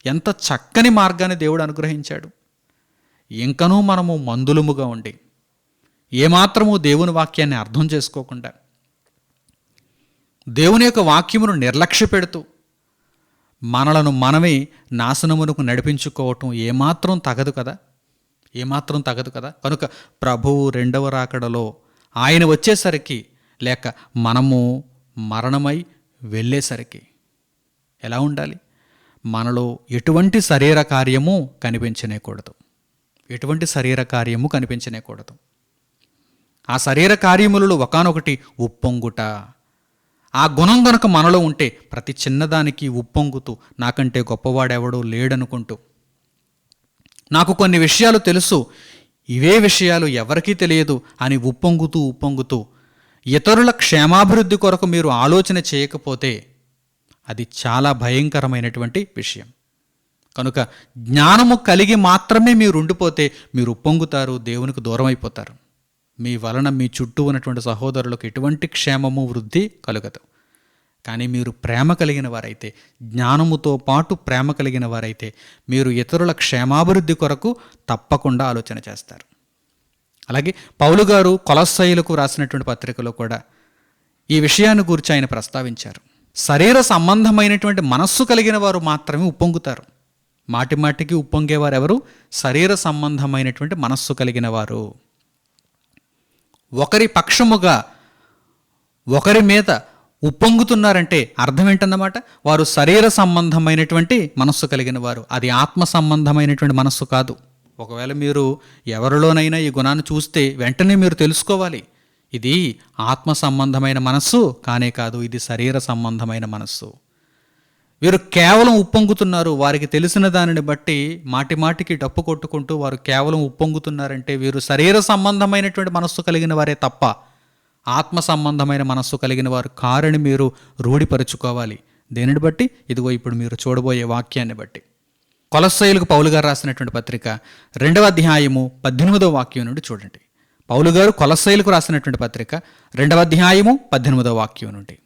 ఎంత చక్కని మార్గాన్ని దేవుడు అనుగ్రహించాడు. ఇంకనూ మనము మందులముగా ఉండి ఏమాత్రము దేవుని వాక్యాన్ని అర్థం చేసుకోకుండా, దేవుని యొక్క వాక్యమును నిర్లక్ష్య పెడుతూ మనలను మనమే నాశనమునకు నడిపించుకోవటం ఏమాత్రం తగదు కదా, ఏమాత్రం తగదు కదా. కనుక ప్రభువు రెండవ రాకడలో ఆయన వచ్చేసరికి, లేక మనము మరణమై వెళ్ళేసరికి ఎలా ఉండాలి? మనలో ఎటువంటి శరీర కార్యము కనిపించనేకూడదు, ఎటువంటి శరీర కార్యము కనిపించనేకూడదు. ఆ శరీర కార్యములలో ఒకానొకటి ఉప్పొంగుట. ఆ గుణం గనుక మనలో ఉంటే ప్రతి చిన్నదానికి ఉప్పొంగుతూ నాకంటే గొప్పవాడెవడో లేడనుకుంటూ, నాకు కొన్ని విషయాలు తెలుసు, ఇవే విషయాలు ఎవరికీ తెలియదు అని ఉప్పొంగుతూ ఇతరుల క్షేమాభివృద్ధి కొరకు మీరు ఆలోచన చేయకపోతే అది చాలా భయంకరమైనటువంటి విషయం. కనుక జ్ఞానము కలిగి మాత్రమే మీరు ఉండిపోతే మీరు ఉప్పొంగుతారు, దేవునికి దూరం అయిపోతారు. మీ వలన మీ చుట్టూ ఉన్నటువంటి సహోదరులకు ఎటువంటి క్షేమము, వృద్ధి కలుగదు. కానీ మీరు ప్రేమ కలిగిన వారైతే, జ్ఞానముతో పాటు ప్రేమ కలిగిన వారైతే మీరు ఇతరుల క్షేమాభివృద్ధి కొరకు తప్పకుండా ఆలోచన చేస్తారు. అలాగే పౌలు గారు కొలస్సీయులకు రాసినటువంటి పత్రికలో కూడా ఈ విషయాన్ని గురించి ఆయన ప్రస్తావించారు. శరీర సంబంధమైనటువంటి మనస్సు కలిగిన వారు మాత్రమే ఉప్పొంగుతారు. మాటిమాటికి ఉప్పొంగేవారు ఎవరు? శరీర సంబంధమైనటువంటి మనస్సు కలిగిన వారు. ఒకరి పక్షముగా, ఒకరి మీద ఉప్పొంగుతున్నారంటే అర్థం ఏంటన్నమాట? వారు శరీర సంబంధమైనటువంటి మనస్సు కలిగిన వారు, అది ఆత్మ సంబంధమైనటువంటి మనస్సు కాదు. ఒకవేళ మీరు ఎవరిలోనైనా ఈ గుణాన్ని చూస్తే వెంటనే మీరు తెలుసుకోవాలి, ఇది ఆత్మ సంబంధమైన మనస్సు కానే కాదు, ఇది శరీర సంబంధమైన మనస్సు. వీరు కేవలం ఉప్పొంగుతున్నారు. వారికి తెలిసిన దానిని బట్టి మాటి మాటికి డప్పు కొట్టుకుంటూ వారు కేవలం ఉప్పొంగుతున్నారంటే వీరు శరీర సంబంధమైనటువంటి మనస్సు కలిగిన వారే తప్ప ఆత్మ సంబంధమైన మనస్సు కలిగిన వారు కారని మీరు రూఢిపరుచుకోవాలి. దేనిని బట్టి? ఇదిగో ఇప్పుడు మీరు చూడబోయే వాక్యాన్ని బట్టి. కొలస్సీయులకు పౌలు గారు రాసినటువంటి పత్రిక 2వ అధ్యాయము 18వ వాక్యం నుండి చూడండి. పౌలు గారు కొలస్సీయులకు రాసినటువంటి పత్రిక 2వ అధ్యాయము 18వ వాక్యం నుండి.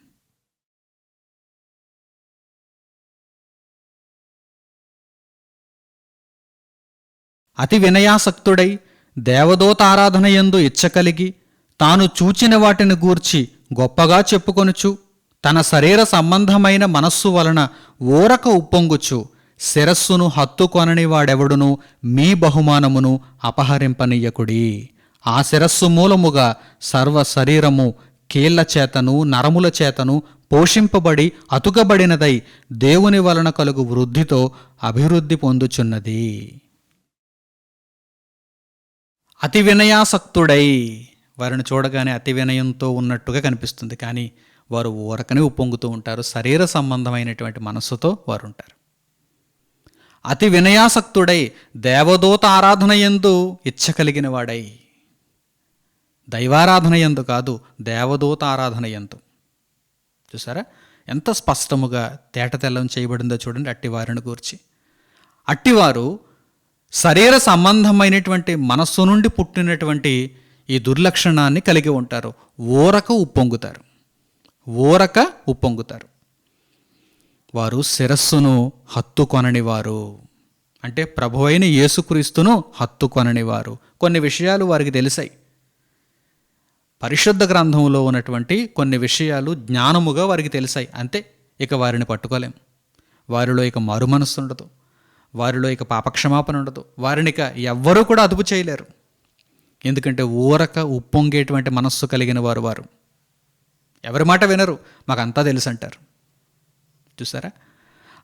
అతి వినయాసక్తుడై దేవదూతారాధన యందు ఇచ్చకలిగి తాను చూచిన వాటిని గూర్చి గొప్పగా చెప్పుకొనుచు తన శరీర సంబంధమైన మనస్సు వలన ఊరక ఉప్పొంగుచు శిరస్సును హత్తుకొనని వాడెవడును మీ బహుమానమును అపహరింపనీయకుడి. ఆ శిరస్సు మూలముగా సర్వ శరీరము కీళ్ల చేతను నరముల చేతను పోషింపబడి అతుకబడినదై దేవుని వలన కలుగు వృద్ధితో అభివృద్ధి పొందుచున్నది. అతి వినయాసక్తుడై, వారిని చూడగానే అతి వినయంతో ఉన్నట్టుగా కనిపిస్తుంది, కానీ వారు ఊరకనే ఉప్పొంగుతూ ఉంటారు. శరీర సంబంధమైనటువంటి మనస్సుతో వారు ఉంటారు. అతి వినయాసక్తుడై దేవదూత ఆరాధన యందు ఇచ్చ కలిగిన వాడై, దైవారాధన యందు కాదు, దేవదూత ఆరాధన యందు. చూసారా ఎంత స్పష్టముగా తేటతెల్లం చేయబడిందో చూడండి అట్టి వారిని గూర్చి. అట్టివారు శరీర సంబంధమైనటువంటి మనస్సు నుండి పుట్టినటువంటి ఈ దుర్లక్షణాన్ని కలిగి ఉంటారు. ఊరక ఉప్పొంగుతారు, ఊరక ఉప్పొంగుతారు. వారు శిరస్సును హత్తుకొననివారు, అంటే ప్రభువైన యేసుక్రీస్తును హత్తుకొననివారు. కొన్ని విషయాలు వారికి తెలిసాయి. పరిశుద్ధ గ్రంథంలో ఉన్నటువంటి కొన్ని విషయాలు జ్ఞానముగా వారికి తెలిసాయి. అంతే, ఇక వారిని పట్టుకోలేం. వారిలో ఇక మారు మనస్సు ఉండదు, వారిలో ఇక పాపక్షమాపణ ఉండదు, వారిని ఇక ఎవ్వరూ కూడా అదుపు చేయలేరు. ఎందుకంటే ఊరక ఉప్పొంగేటువంటి మనస్సు కలిగిన వారు వారు ఎవరి మాట వినరు, మాకంతా తెలుసు అంటారు. చూసారా,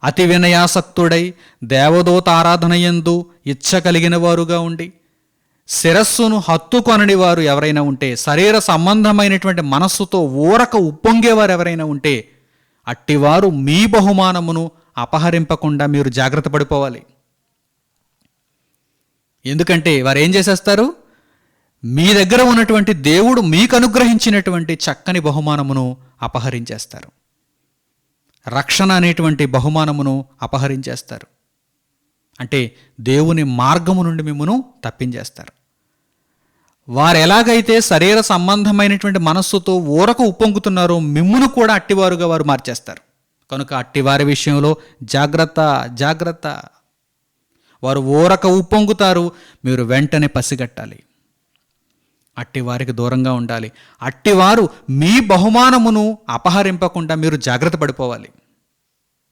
అతి వినయాసక్తుడై దేవదూత ఆరాధన యందు ఇచ్చ కలిగిన వారుగా ఉండి శిరస్సును హత్తుకొనని వారు ఎవరైనా ఉంటే, శరీర సంబంధమైనటువంటి మనస్సుతో ఊరక ఉప్పొంగేవారు ఎవరైనా ఉంటే, అట్టివారు మీ బహుమానమును అపహరింపకుండా మీరు జాగ్రత్త పడిపోవాలి. ఎందుకంటే వారు ఏం చేసేస్తారు? మీ దగ్గర ఉన్నటువంటి దేవుడు మీకు అనుగ్రహించినటువంటి చక్కని బహుమానమును అపహరించేస్తారు. రక్షణ అనేటువంటి బహుమానమును అపహరించేస్తారు. అంటే దేవుని మార్గము నుండి మిమ్మును తప్పించేస్తారు. వారు ఎలాగైతే శరీర సంబంధమైనటువంటి మనస్సుతో ఊరకు ఉప్పొంగుతున్నారో మిమ్మును కూడా అట్టివారుగా వారు మార్చేస్తారు. కనుక అట్టివారి విషయంలో జాగ్రత్త, జాగ్రత్త. వారు ఊరక ఉప్పొంగుతారు, మీరు వెంటనే పసిగట్టాలి. అట్టివారికి దూరంగా ఉండాలి. అట్టివారు మీ బహుమానమును అపహరింపకుండా మీరు జాగ్రత్త పడిపోవాలి.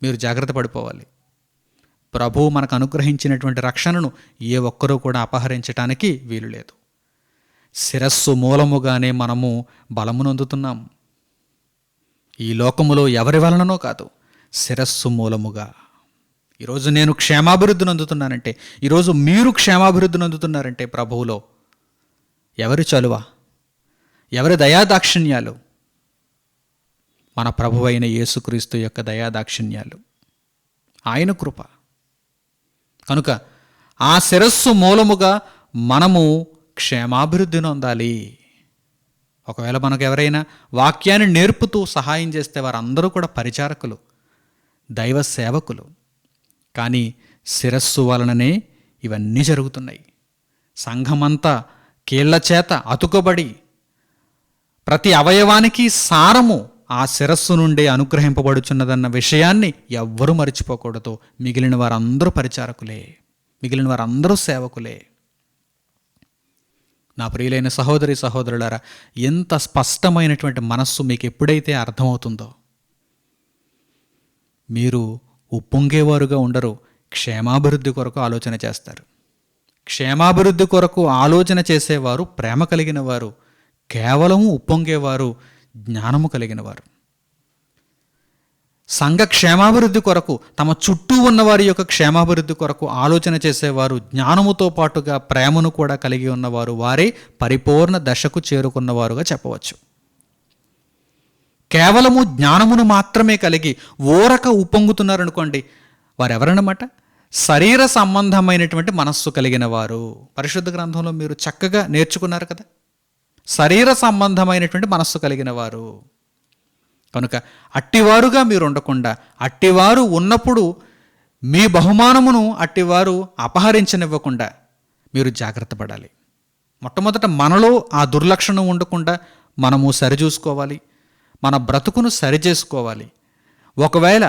మీరు జాగ్రత్త పడిపోవాలి. ప్రభువు మనకు అనుగ్రహించినటువంటి రక్షణను ఏ ఒక్కరూ కూడా అపహరించటానికి వీలు లేదు. శిరస్సు మూలముగానే మనము బలమునందుతున్నాం. ఈ లోకములో ఎవరి వలననో కాదు, శిరస్సు మూలముగా. ఈరోజు నేను క్షేమాభివృద్ధిని అందుతున్నానంటే, ఈరోజు మీరు క్షేమాభివృద్ధిని అందుతున్నారంటే ప్రభువులో ఎవరి చలువ, ఎవరి దయాదాక్షిణ్యాలు? మన ప్రభువైన యేసుక్రీస్తు యొక్క దయాదాక్షిణ్యాలు, ఆయన కృప. కనుక ఆ శిరస్సు మూలముగా మనము క్షేమాభివృద్ధిని పొందాలి. ఒకవేళ మనకు ఎవరైనా వాక్యాన్ని నేర్పుతూ సహాయం చేస్తే వారందరూ కూడా పరిచారకులు, దైవ సేవకులు. కానీ శిరస్సు వలననే ఇవన్నీ జరుగుతున్నాయి. సంఘమంతా కీళ్ల చేత అతుకబడి ప్రతి అవయవానికి సారము ఆ శిరస్సు నుండి అనుగ్రహింపబడుచున్నదన్న విషయాన్ని ఎవ్వరూ మర్చిపోకూడదు. మిగిలిన వారందరూ పరిచారకులే, మిగిలిన వారందరూ సేవకులే. నా ప్రియులైన సహోదరి సహోదరులారా, ఎంత స్పష్టమైనటువంటి మనస్సు మీకు ఎప్పుడైతే అర్థమవుతుందో, మీరు ఉప్పొంగేవారుగా ఉండరు, క్షేమాభివృద్ధి కొరకు ఆలోచన చేస్తారు. క్షేమాభివృద్ధి కొరకు ఆలోచన చేసేవారు ప్రేమ కలిగిన వారు, కేవలం ఉప్పొంగేవారు జ్ఞానము కలిగిన వారు. సంఘ క్షేమాభివృద్ధి కొరకు, తమ చుట్టూ ఉన్న వారి యొక్క క్షేమాభివృద్ధి కొరకు ఆలోచన చేసేవారు, జ్ఞానముతో పాటుగా ప్రేమను కూడా కలిగి ఉన్నవారు, వారే పరిపూర్ణ దశకు చేరుకున్నవారుగా చెప్పవచ్చు. కేవలము జ్ఞానమును మాత్రమే కలిగి ఊరక ఉప్పొంగుతున్నారనుకోండి, వారెవరన్నమాట? శరీర సంబంధమైనటువంటి మనస్సు కలిగిన వారు. పరిశుద్ధ గ్రంథంలో మీరు చక్కగా నేర్చుకున్నారు కదా, శరీర సంబంధమైనటువంటి మనస్సు కలిగిన వారు. కనుక అట్టివారుగా మీరు ఉండకుండా, అట్టివారు ఉన్నప్పుడు మీ బహుమానమును అట్టివారు అపహరించనివ్వకుండా మీరు జాగ్రత్త పడాలి. మొట్టమొదట మనలో ఆ దుర్లక్షణం ఉండకుండా మనము సరిచూసుకోవాలి, మన బ్రతుకును సరిచేసుకోవాలి. ఒకవేళ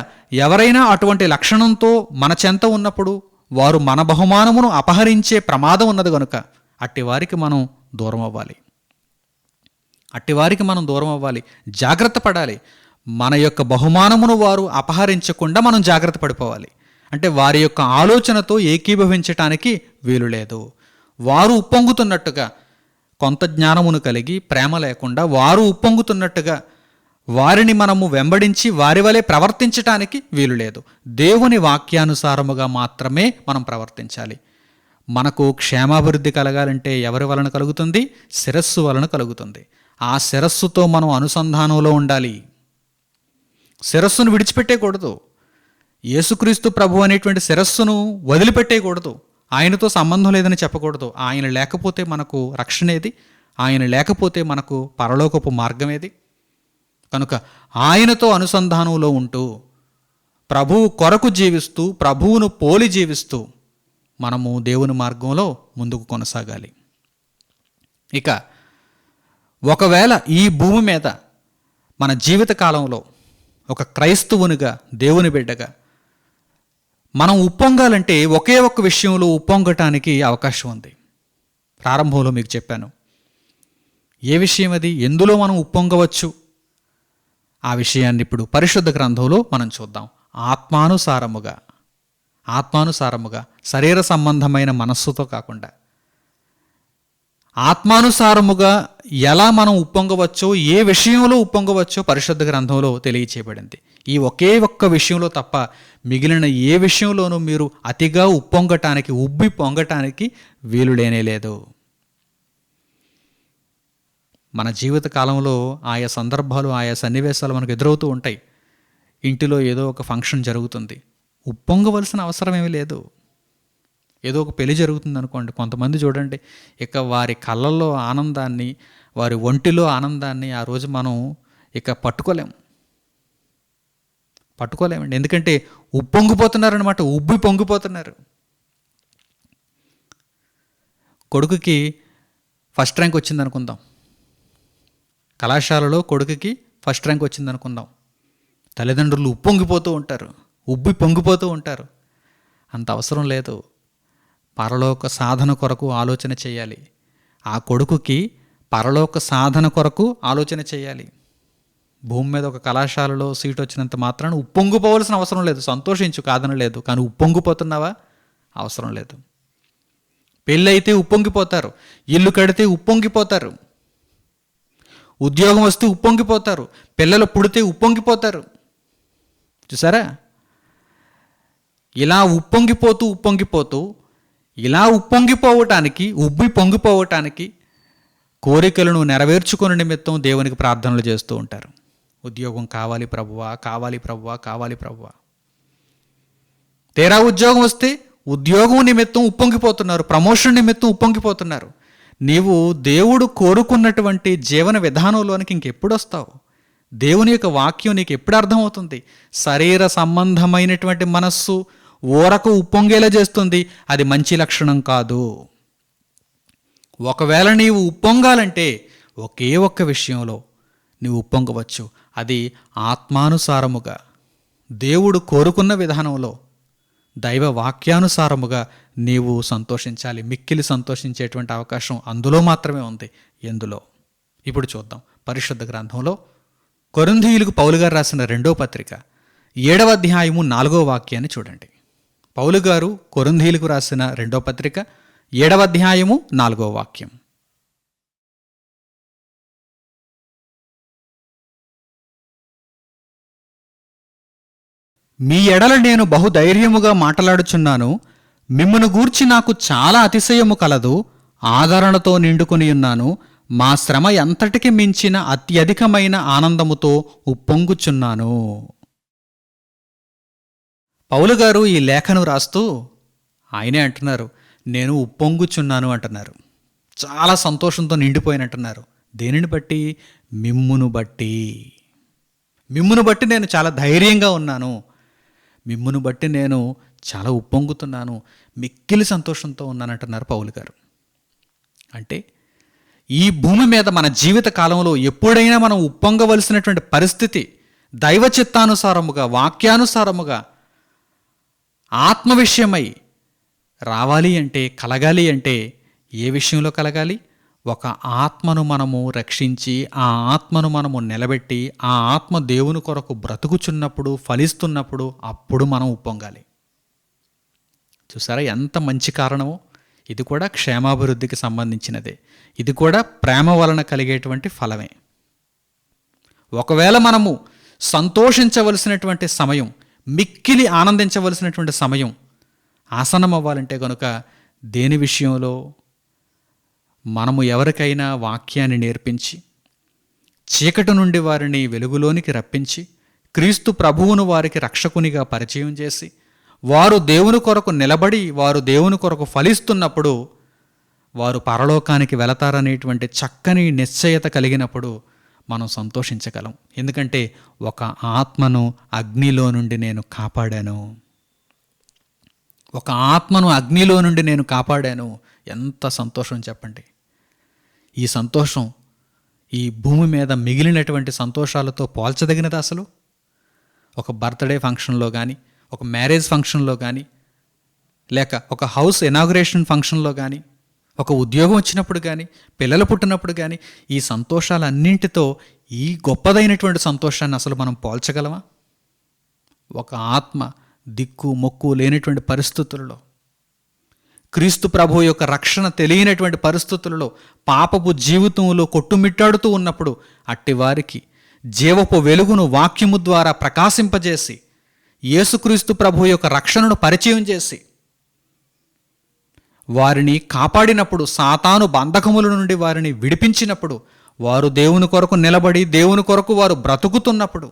ఎవరైనా అటువంటి లక్షణంతో మన చెంత ఉన్నప్పుడు వారు మన బహుమానమును అపహరించే ప్రమాదం ఉన్నది కనుక అట్టివారికి మనం దూరం అవ్వాలి. అట్టివారికి మనం దూరం అవ్వాలి, జాగ్రత్త పడాలి. మన యొక్క బహుమానమును వారు అపహరించకుండా మనం జాగ్రత్త పడిపోవాలి. అంటే వారి యొక్క ఆలోచనతో ఏకీభవించటానికి వీలు లేదు. వారు ఉప్పొంగుతున్నట్టుగా, కొంత జ్ఞానమును కలిగి ప్రేమ లేకుండా వారు ఉప్పొంగుతున్నట్టుగా వారిని మనము వెంబడించి వారి వలె ప్రవర్తించటానికి వీలు లేదు. దేవుని వాక్యానుసారముగా మాత్రమే మనం ప్రవర్తించాలి. మనకు క్షేమాభివృద్ధి కలగాలంటే ఎవరి వలన కలుగుతుంది? శిరస్సు వలన కలుగుతుంది. ఆ శిరస్సుతో మనం అనుసంధానంలో ఉండాలి. శిరస్సును విడిచిపెట్టేయకూడదు. యేసుక్రీస్తు ప్రభు అనేటువంటి శిరస్సును వదిలిపెట్టేయకూడదు. ఆయనతో సంబంధం లేదని చెప్పకూడదు. ఆయన లేకపోతే మనకు రక్షణ ఏది? ఆయన లేకపోతే మనకు పరలోకపు మార్గం ఏది? కనుక ఆయనతో అనుసంధానంలో ఉంటూ, ప్రభువు కొరకు జీవిస్తూ, ప్రభువును పోలి జీవిస్తూ మనము దేవుని మార్గంలో ముందుకు కొనసాగాలి. ఇక ఒకవేళ ఈ భూమి మీద మన జీవిత కాలంలో ఒక క్రైస్తవునిగా, దేవుని బిడ్డగా మనం ఉప్పొంగాలంటే ఒకే ఒక్క విషయంలో ఉప్పొంగటానికి అవకాశం ఉంది. ప్రారంభంలో మీకు చెప్పాను. ఏ విషయం అది? ఎందులో మనం ఉప్పొంగవచ్చు? ఆ విషయాన్ని ఇప్పుడు పరిశుద్ధ గ్రంథంలో మనం చూద్దాం. ఆత్మానుసారముగా, ఆత్మానుసారముగా, శరీర సంబంధమైన మనస్సుతో కాకుండా ఆత్మానుసారముగా ఎలా మనం ఉప్పొంగవచ్చో, ఏ విషయంలో ఉప్పొంగవచ్చో పరిశుద్ధ గ్రంథంలో తెలియచేయబడింది. ఈ ఒకే ఒక్క విషయంలో తప్ప మిగిలిన ఏ విషయంలోనూ మీరు అతిగా ఉప్పొంగటానికి, ఉబ్బి పొంగటానికి వీలు లేనేలేదు. మన జీవిత కాలంలో ఆయా సందర్భాలు, ఆయా సన్నివేశాలు మనకు ఎదురవుతూ ఉంటాయి. ఇంటిలో ఏదో ఒక ఫంక్షన్ జరుగుతుంది, ఉప్పొంగవలసిన అవసరం ఏమీ లేదు. ఏదో ఒక పెళ్లి జరుగుతుంది అనుకోండి, కొంతమంది చూడండి, ఇక వారి కళ్ళల్లో ఆనందాన్ని, వారి ఒంటిలో ఆనందాన్ని ఆ రోజు మనం ఇక పట్టుకోలేమండి. ఎందుకంటే ఉప్పొంగిపోతున్నారనమాట, ఉబ్బి పొంగిపోతున్నారు. కొడుకుకి ఫస్ట్ ర్యాంక్ వచ్చింది అనుకుందాం, కళాశాలలో కొడుకుకి ఫస్ట్ ర్యాంక్ వచ్చింది అనుకుందాం. తల్లిదండ్రులు ఉప్పొంగిపోతూ ఉంటారు, ఉబ్బి పొంగిపోతూ ఉంటారు. అంత అవసరం లేదు. పరలోక సాధన కొరకు ఆలోచన చేయాలి. ఆ కొడుకుకి పరలోక సాధన కొరకు ఆలోచన చేయాలి. భూమి మీద ఒక కళాశాలలో సీట్ వచ్చినంత మాత్రాన ఉప్పొంగిపోవలసిన అవసరం లేదు. సంతోషించు, కాదనలేదు. కానీ ఉప్పొంగిపోతున్నావా? అవసరం లేదు. పెళ్ళి అయితే ఉప్పొంగిపోతారు, ఇల్లు కడితే ఉప్పొంగిపోతారు, ఉద్యోగం వస్తే ఉప్పొంగిపోతారు, పిల్లలు పుడితే ఉప్పొంగిపోతారు. చూసారా? ఇలా ఉప్పొంగిపోతూ ఇలా ఉప్పొంగిపోవటానికి, ఉబ్బి పొంగిపోవటానికి కోరికలను నెరవేర్చుకునే నిమిత్తం దేవునికి ప్రార్థనలు చేస్తూ ఉంటారు. ఉద్యోగం కావాలి ప్రభువా, కావాలి ప్రభువా, కావాలి ప్రభువా. తీరా ఉద్యోగం వస్తే ఉద్యోగం నిమిత్తం ఉప్పొంగిపోతున్నారు, ప్రమోషన్ నిమిత్తం ఉప్పొంగిపోతున్నారు. నీవు దేవుడు కోరుకున్నటువంటి జీవన విధానంలోనికి ఇంకెప్పుడు వస్తావు? దేవుని యొక్క వాక్యం నీకు ఎప్పుడు అర్థమవుతుంది? శరీర సంబంధమైనటువంటి మనస్సు ఊరకు ఉప్పొంగేలా చేస్తుంది. అది మంచి లక్షణం కాదు. ఒకవేళ నీవు ఉప్పొంగాలంటే ఒకే ఒక్క విషయంలో నీవు ఉప్పొంగవచ్చు. అది ఆత్మానుసారముగా, దేవుడు కోరుకున్న విధానంలో, దైవ వాక్యానుసారముగా నీవు సంతోషించాలి. మిక్కిలి సంతోషించేటువంటి అవకాశం అందులో మాత్రమే ఉంది. ఎందులో? ఇప్పుడు చూద్దాం. పరిశుద్ధ గ్రంథంలో కొరింథీయులకు పౌలు గారు రాసిన 2వ పత్రిక 7వ అధ్యాయము 4వ వాక్యాన్ని చూడండి. పౌలు గారు కొరింథీయులకు రాసిన 2వ పత్రిక 7వ అధ్యాయము 4వ వాక్యం. మీ ఎడల నేను బహుధైర్యముగా మాట్లాడుచున్నాను. మిమ్మును గూర్చి నాకు చాలా అతిశయము కలదు. ఆదరణతో నిండుకొని ఉన్నాను. మా శ్రమ ఎంతటికి మించిన అత్యధికమైన ఆనందముతో ఉప్పొంగుచున్నాను. పౌలు గారు ఈ లేఖను రాస్తూ ఆయనే అంటున్నారు, నేను ఉప్పొంగుచున్నాను అంటున్నారు. చాలా సంతోషంతో నిండిపోయినట్టున్నారు. దేనిని బట్టి? మిమ్మును బట్టి. మిమ్మును బట్టి నేను చాలా ధైర్యంగా ఉన్నాను. మిమ్మును బట్టి నేను చాలా ఉప్పొంగుతున్నాను, మిక్కిలి సంతోషంతో ఉన్నానంటున్నారు పౌలు గారు. అంటే ఈ భూమి మీద మన జీవిత కాలంలో ఎప్పుడైనా మనం ఉప్పొంగవలసినటువంటి పరిస్థితి దైవ చిత్తానుసారముగా, వాక్యానుసారముగా, ఆత్మ విషయమై రావాలి అంటే, కలగాలి అంటే ఏ విషయంలో కలగాలి? ఒక ఆత్మను మనము రక్షించి, ఆ ఆత్మను మనము నిలబెట్టి, ఆ ఆత్మ దేవుని కొరకు బ్రతుకుచున్నప్పుడు, ఫలిస్తున్నప్పుడు అప్పుడు మనం ఉప్పొంగాలి. చూసారా ఎంత మంచి కారణమో? ఇది కూడా క్షేమాభివృద్ధికి సంబంధించినదే. ఇది కూడా ప్రేమ వలన కలిగేటువంటి ఫలమే. ఒకవేళ మనము సంతోషించవలసినటువంటి సమయం, మిక్కిలి ఆనందించవలసినటువంటి సమయం ఆసనం అవ్వాలంటే కనుక దేని విషయంలో? మనము ఎవరికైనా వాక్యాన్ని నేర్పించి, చీకటి నుండి వారిని వెలుగులోనికి రప్పించి, క్రీస్తు ప్రభువును వారికి రక్షకునిగా పరిచయం చేసి, వారు దేవుని కొరకు నిలబడి, వారు దేవుని కొరకు ఫలిస్తున్నప్పుడు వారు పరలోకానికి వెళతారనేటువంటి చక్కని నిశ్చయత కలిగినప్పుడు మనం సంతోషించగలం. ఎందుకంటే ఒక ఆత్మను అగ్నిలో నుండి నేను కాపాడాను. ఒక ఆత్మను అగ్నిలో నుండి నేను కాపాడాను. ఎంత సంతోషం చెప్పండి. ఈ సంతోషం ఈ భూమి మీద మిగిలినటువంటి సంతోషాలతో పోల్చదగినది అసలు? ఒక బర్త్డే ఫంక్షన్లో కానీ, ఒక మ్యారేజ్ ఫంక్షన్లో కానీ, లేక ఒక హౌస్ ఇనాగ్రేషన్ ఫంక్షన్లో కానీ, ఒక ఉద్యోగం వచ్చినప్పుడు కానీ, పిల్లలు పుట్టినప్పుడు కానీ, ఈ సంతోషాలన్నింటితో ఈ గొప్పదైనటువంటి సంతోషాన్ని అసలు మనం పోల్చగలమా? ఒక ఆత్మ దిక్కు మొక్కు లేనటువంటి పరిస్థితులలో, క్రీస్తు ప్రభు యొక్క రక్షణ తెలియనటువంటి పరిస్థితులలో, పాపపు జీవితంలో కొట్టుమిట్టాడుతూ ఉన్నప్పుడు అట్టివారికి జీవపు వెలుగును వాక్యము ద్వారా ప్రకాశింపజేసి, యేసుక్రీస్తు ప్రభు యొక్క రక్షణను పరిచయం చేసి వారిని కాపాడినప్పుడు, సాతాను బంధకముల నుండి వారిని విడిపించినప్పుడు, వారు దేవుని కొరకు నిలబడి దేవుని కొరకు వారు బ్రతుకుతున్నప్పుడు,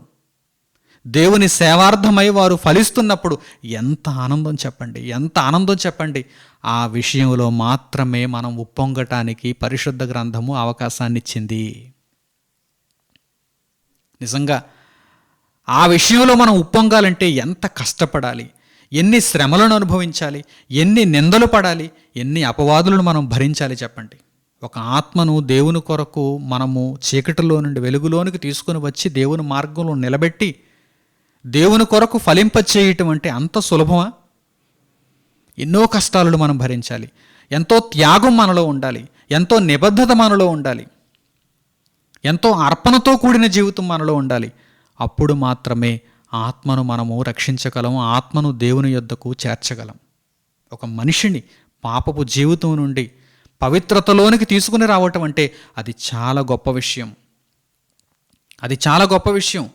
దేవుని సేవార్థమై వారు ఫలిస్తున్నప్పుడు ఎంత ఆనందం చెప్పండి, ఎంత ఆనందం చెప్పండి. ఆ విషయంలో మాత్రమే మనం ఉప్పొంగటానికి పరిశుద్ధ గ్రంథము అవకాశాన్ని ఇచ్చింది. నిజంగా ఆ విషయంలో మనం ఉప్పొంగాలంటే ఎంత కష్టపడాలి, ఎన్ని శ్రమలను అనుభవించాలి, ఎన్ని నిందలు పడాలి, ఎన్ని అపవాదులను మనం భరించాలి చెప్పండి. ఒక ఆత్మను దేవుని కొరకు మనము చీకటిలో నుండి వెలుగులోనికి తీసుకుని వచ్చి దేవుని మార్గంలో నిలబెట్టి దేవుని కొరకు ఫలింపచేయటం అంటే అంత సులభమా? ఎన్నో కష్టాలను మనం భరించాలి, ఎంతో త్యాగం మనలో ఉండాలి, ఎంతో నిబద్ధత మనలో ఉండాలి, ఎంతో అర్పణతో కూడిన జీవితం మనలో ఉండాలి. అప్పుడు మాత్రమే ఆత్మను మనము రక్షించగలం, ఆత్మను దేవుని యొద్దకు చేర్చగలం. ఒక మనిషిని పాపపు జీవితం నుండి పవిత్రతలోనికి తీసుకుని రావటం అంటే అది చాలా గొప్ప విషయం. అది చాలా గొప్ప విషయం.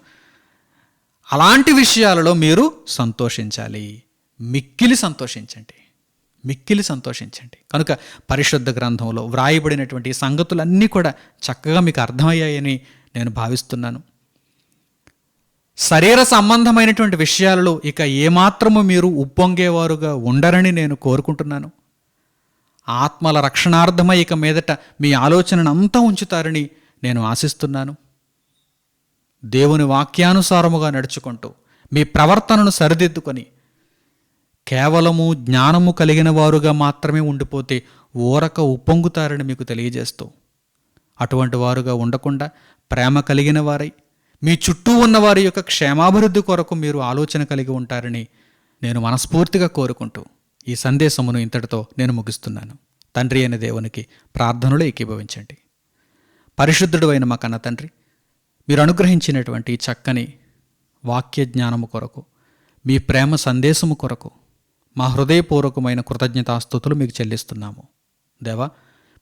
అలాంటి విషయాలలో మీరు సంతోషించాలి, మిక్కిలి సంతోషించండి, మిక్కిలి సంతోషించండి. కనుక పరిశుద్ధ గ్రంథంలో వ్రాయబడినటువంటి సంగతులన్నీ కూడా చక్కగా మీకు అర్థమయ్యాయని నేను భావిస్తున్నాను. శరీర సంబంధమైనటువంటి విషయాలలో ఇక ఏమాత్రము మీరు ఉప్పొంగేవారుగా ఉండరని నేను కోరుకుంటున్నాను. ఆత్మల రక్షణార్థమై ఇక మీదట మీ ఆలోచనను అంతా ఉంచుతారని నేను ఆశిస్తున్నాను. దేవుని వాక్యానుసారముగా నడుచుకుంటూ మీ ప్రవర్తనను సరిదిద్దుకొని కేవలము జ్ఞానము కలిగిన వారుగా మాత్రమే ఉండిపోతే ఊరక ఉప్పొంగుతారని మీకు తెలియజేస్తూ, అటువంటి వారుగా ఉండకుండా ప్రేమ కలిగిన వారై మీ చుట్టూ ఉన్న వారి యొక్క క్షేమాభివృద్ధి కొరకు మీరు ఆలోచన కలిగి ఉంటారని నేను మనస్ఫూర్తిగా కోరుకుంటూ ఈ సందేశమును ఇంతటితో నేను ముగిస్తున్నాను. తండ్రి అయిన దేవునికి ప్రార్థనలో ఏకీభవించండి. పరిశుద్ధుడు అయిన మా కన్న తండ్రి, మీరు అనుగ్రహించినటువంటి చక్కని వాక్య జ్ఞానము కొరకు, మీ ప్రేమ సందేశము కొరకు మా హృదయపూర్వకమైన కృతజ్ఞతాస్తుతులు మీకు చెల్లిస్తున్నాము. దేవా,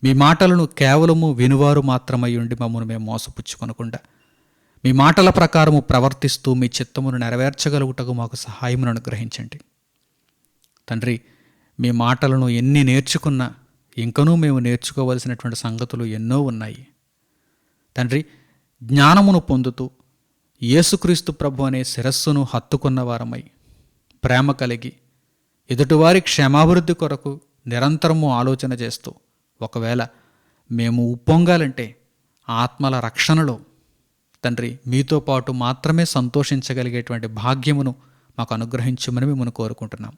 మీ మాటలను కేవలము వినువారు మాత్రమై ఉండి మమ్మల్ని మేము మోసపుచ్చుకొనకుండా మీ మాటల ప్రకారము ప్రవర్తిస్తూ మీ చిత్తమును నెరవేర్చగలుగుటకు మాకు సహాయమును అనుగ్రహించండి. తండ్రి, మీ మాటలను ఎన్ని నేర్చుకున్నా ఇంకనూ మేము నేర్చుకోవలసినటువంటి సంగతులు ఎన్నో ఉన్నాయి. తండ్రి, జ్ఞానమును పొందుతూ యేసుక్రీస్తు ప్రభు అనే శిరస్సును హత్తుకున్న వారమై ప్రేమ కలిగి ఎదుటివారి క్షేమాభివృద్ధి కొరకు నిరంతరము ఆలోచన చేస్తూ ఒకవేళ మేము ఉప్పొంగాలంటే ఆత్మల రక్షణలో తండ్రి మీతో పాటు మాత్రమే సంతోషించగలిగేటువంటి భాగ్యమును మాకు అనుగ్రహించమని మిమ్మల్ని కోరుకుంటున్నాం.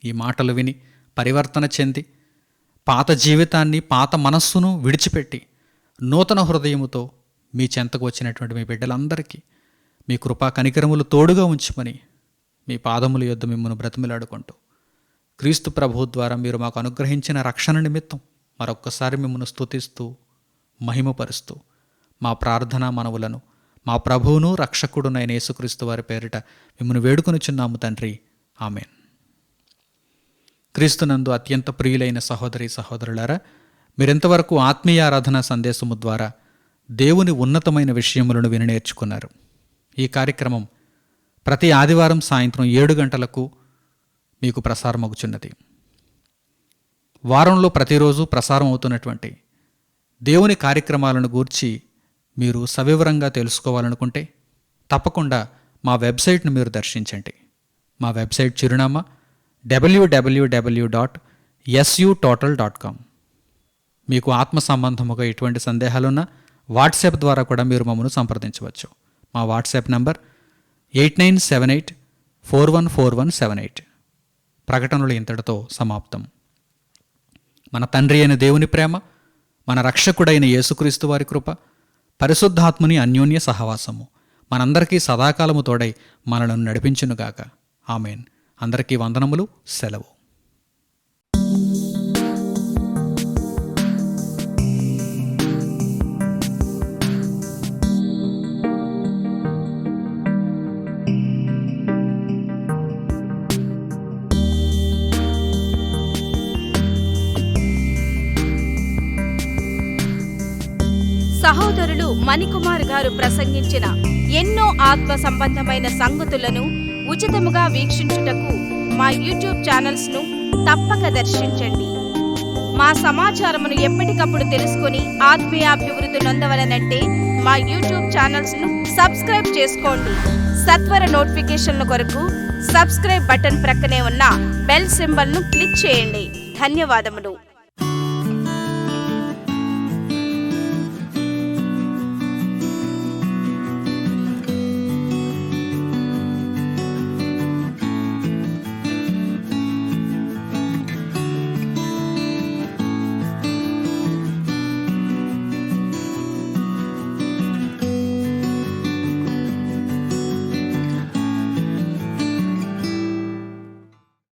ఈ మాటలు విని పరివర్తన చెంది పాత జీవితాన్ని, పాత మనస్సును విడిచిపెట్టి నూతన హృదయముతో మీ చెంతకు వచ్చినటువంటి మీ బిడ్డలందరికీ మీ కృపా కనికరములు తోడుగా ఉంచమని మీ పాదముల యొద్ద మిమ్మల్ని బ్రతిమిలాడుకుంటూ క్రీస్తు ప్రభువు ద్వారా మీరు మాకు అనుగ్రహించిన రక్షణ నిమిత్తం మరొక్కసారి మిమ్మల్ని స్తుతిస్తూ మహిమపరుస్తూ మా ప్రార్థనా మనవులను మా ప్రభువును రక్షకుడునైన యేసుక్రీస్తు వారి పేరిట మిమ్మల్ని వేడుకొనుచున్నాము తండ్రి. ఆమెన్. క్రీస్తునందు అత్యంత ప్రియులైన సహోదరి సహోదరులారా, మీరెంతవరకు ఆత్మీయ ఆరాధన సందేశము ద్వారా దేవుని ఉన్నతమైన విషయములను విని నేర్చుకున్నారు. ఈ కార్యక్రమం ప్రతి ఆదివారం సాయంత్రం 7 గంటలకు మీకు ప్రసారమవుతున్నది. వారంలో ప్రతిరోజు ప్రసారం అవుతున్నటువంటి దేవుని కార్యక్రమాలను గూర్చి మీరు సవివరంగా తెలుసుకోవాలనుకుంటే తప్పకుండా మా వెబ్సైట్ను మీరు దర్శించండి. మా వెబ్సైట్ చిరునామా www.sutotal.com. మీకు ఆత్మ సంబంధముగా ఎటువంటి సందేహాలున్నా వాట్సాప్ ద్వారా కూడా మీరు మమ్మల్ని సంప్రదించవచ్చు. మా వాట్సాప్ నంబర్ 8978414178. ప్రకటనలు ఇంతటితో సమాప్తం. మన తండ్రి అయిన దేవుని ప్రేమ, మన రక్షకుడైన యేసుక్రీస్తు వారి కృప, పరిశుద్ధాత్ముని అన్యోన్య సహవాసము మనందరికీ సదాకాలము తోడై మనలను నడిపించునుగాక. ఆమెన్. అందరికీ వందనములు. సెలవు. సహోదరులు మణికుమార్ గారు ప్రసంగించిన ఎన్నో ఆత్మ సంబంధమైన సంగతులను ఉచితముగా వీక్షించుటకు మా యూట్యూబ్ ఛానల్స్ ను తప్పక దర్శించండి. మా సమాచారమును ఎప్పటికప్పుడు తెలుసుకుని ఆత్మీయాభివృద్ధి నొందవలనంటే మా యూట్యూబ్ ఛానల్స్ ను సబ్స్క్రైబ్ చేసుకోండి. సత్వర నోటిఫికేషన్ల కొరకు సబ్స్క్రైబ్ బటన్ ప్రక్కనే ఉన్న బెల్ సింబల్ ను క్లిక్ చేయండి. ధన్యవాదములు.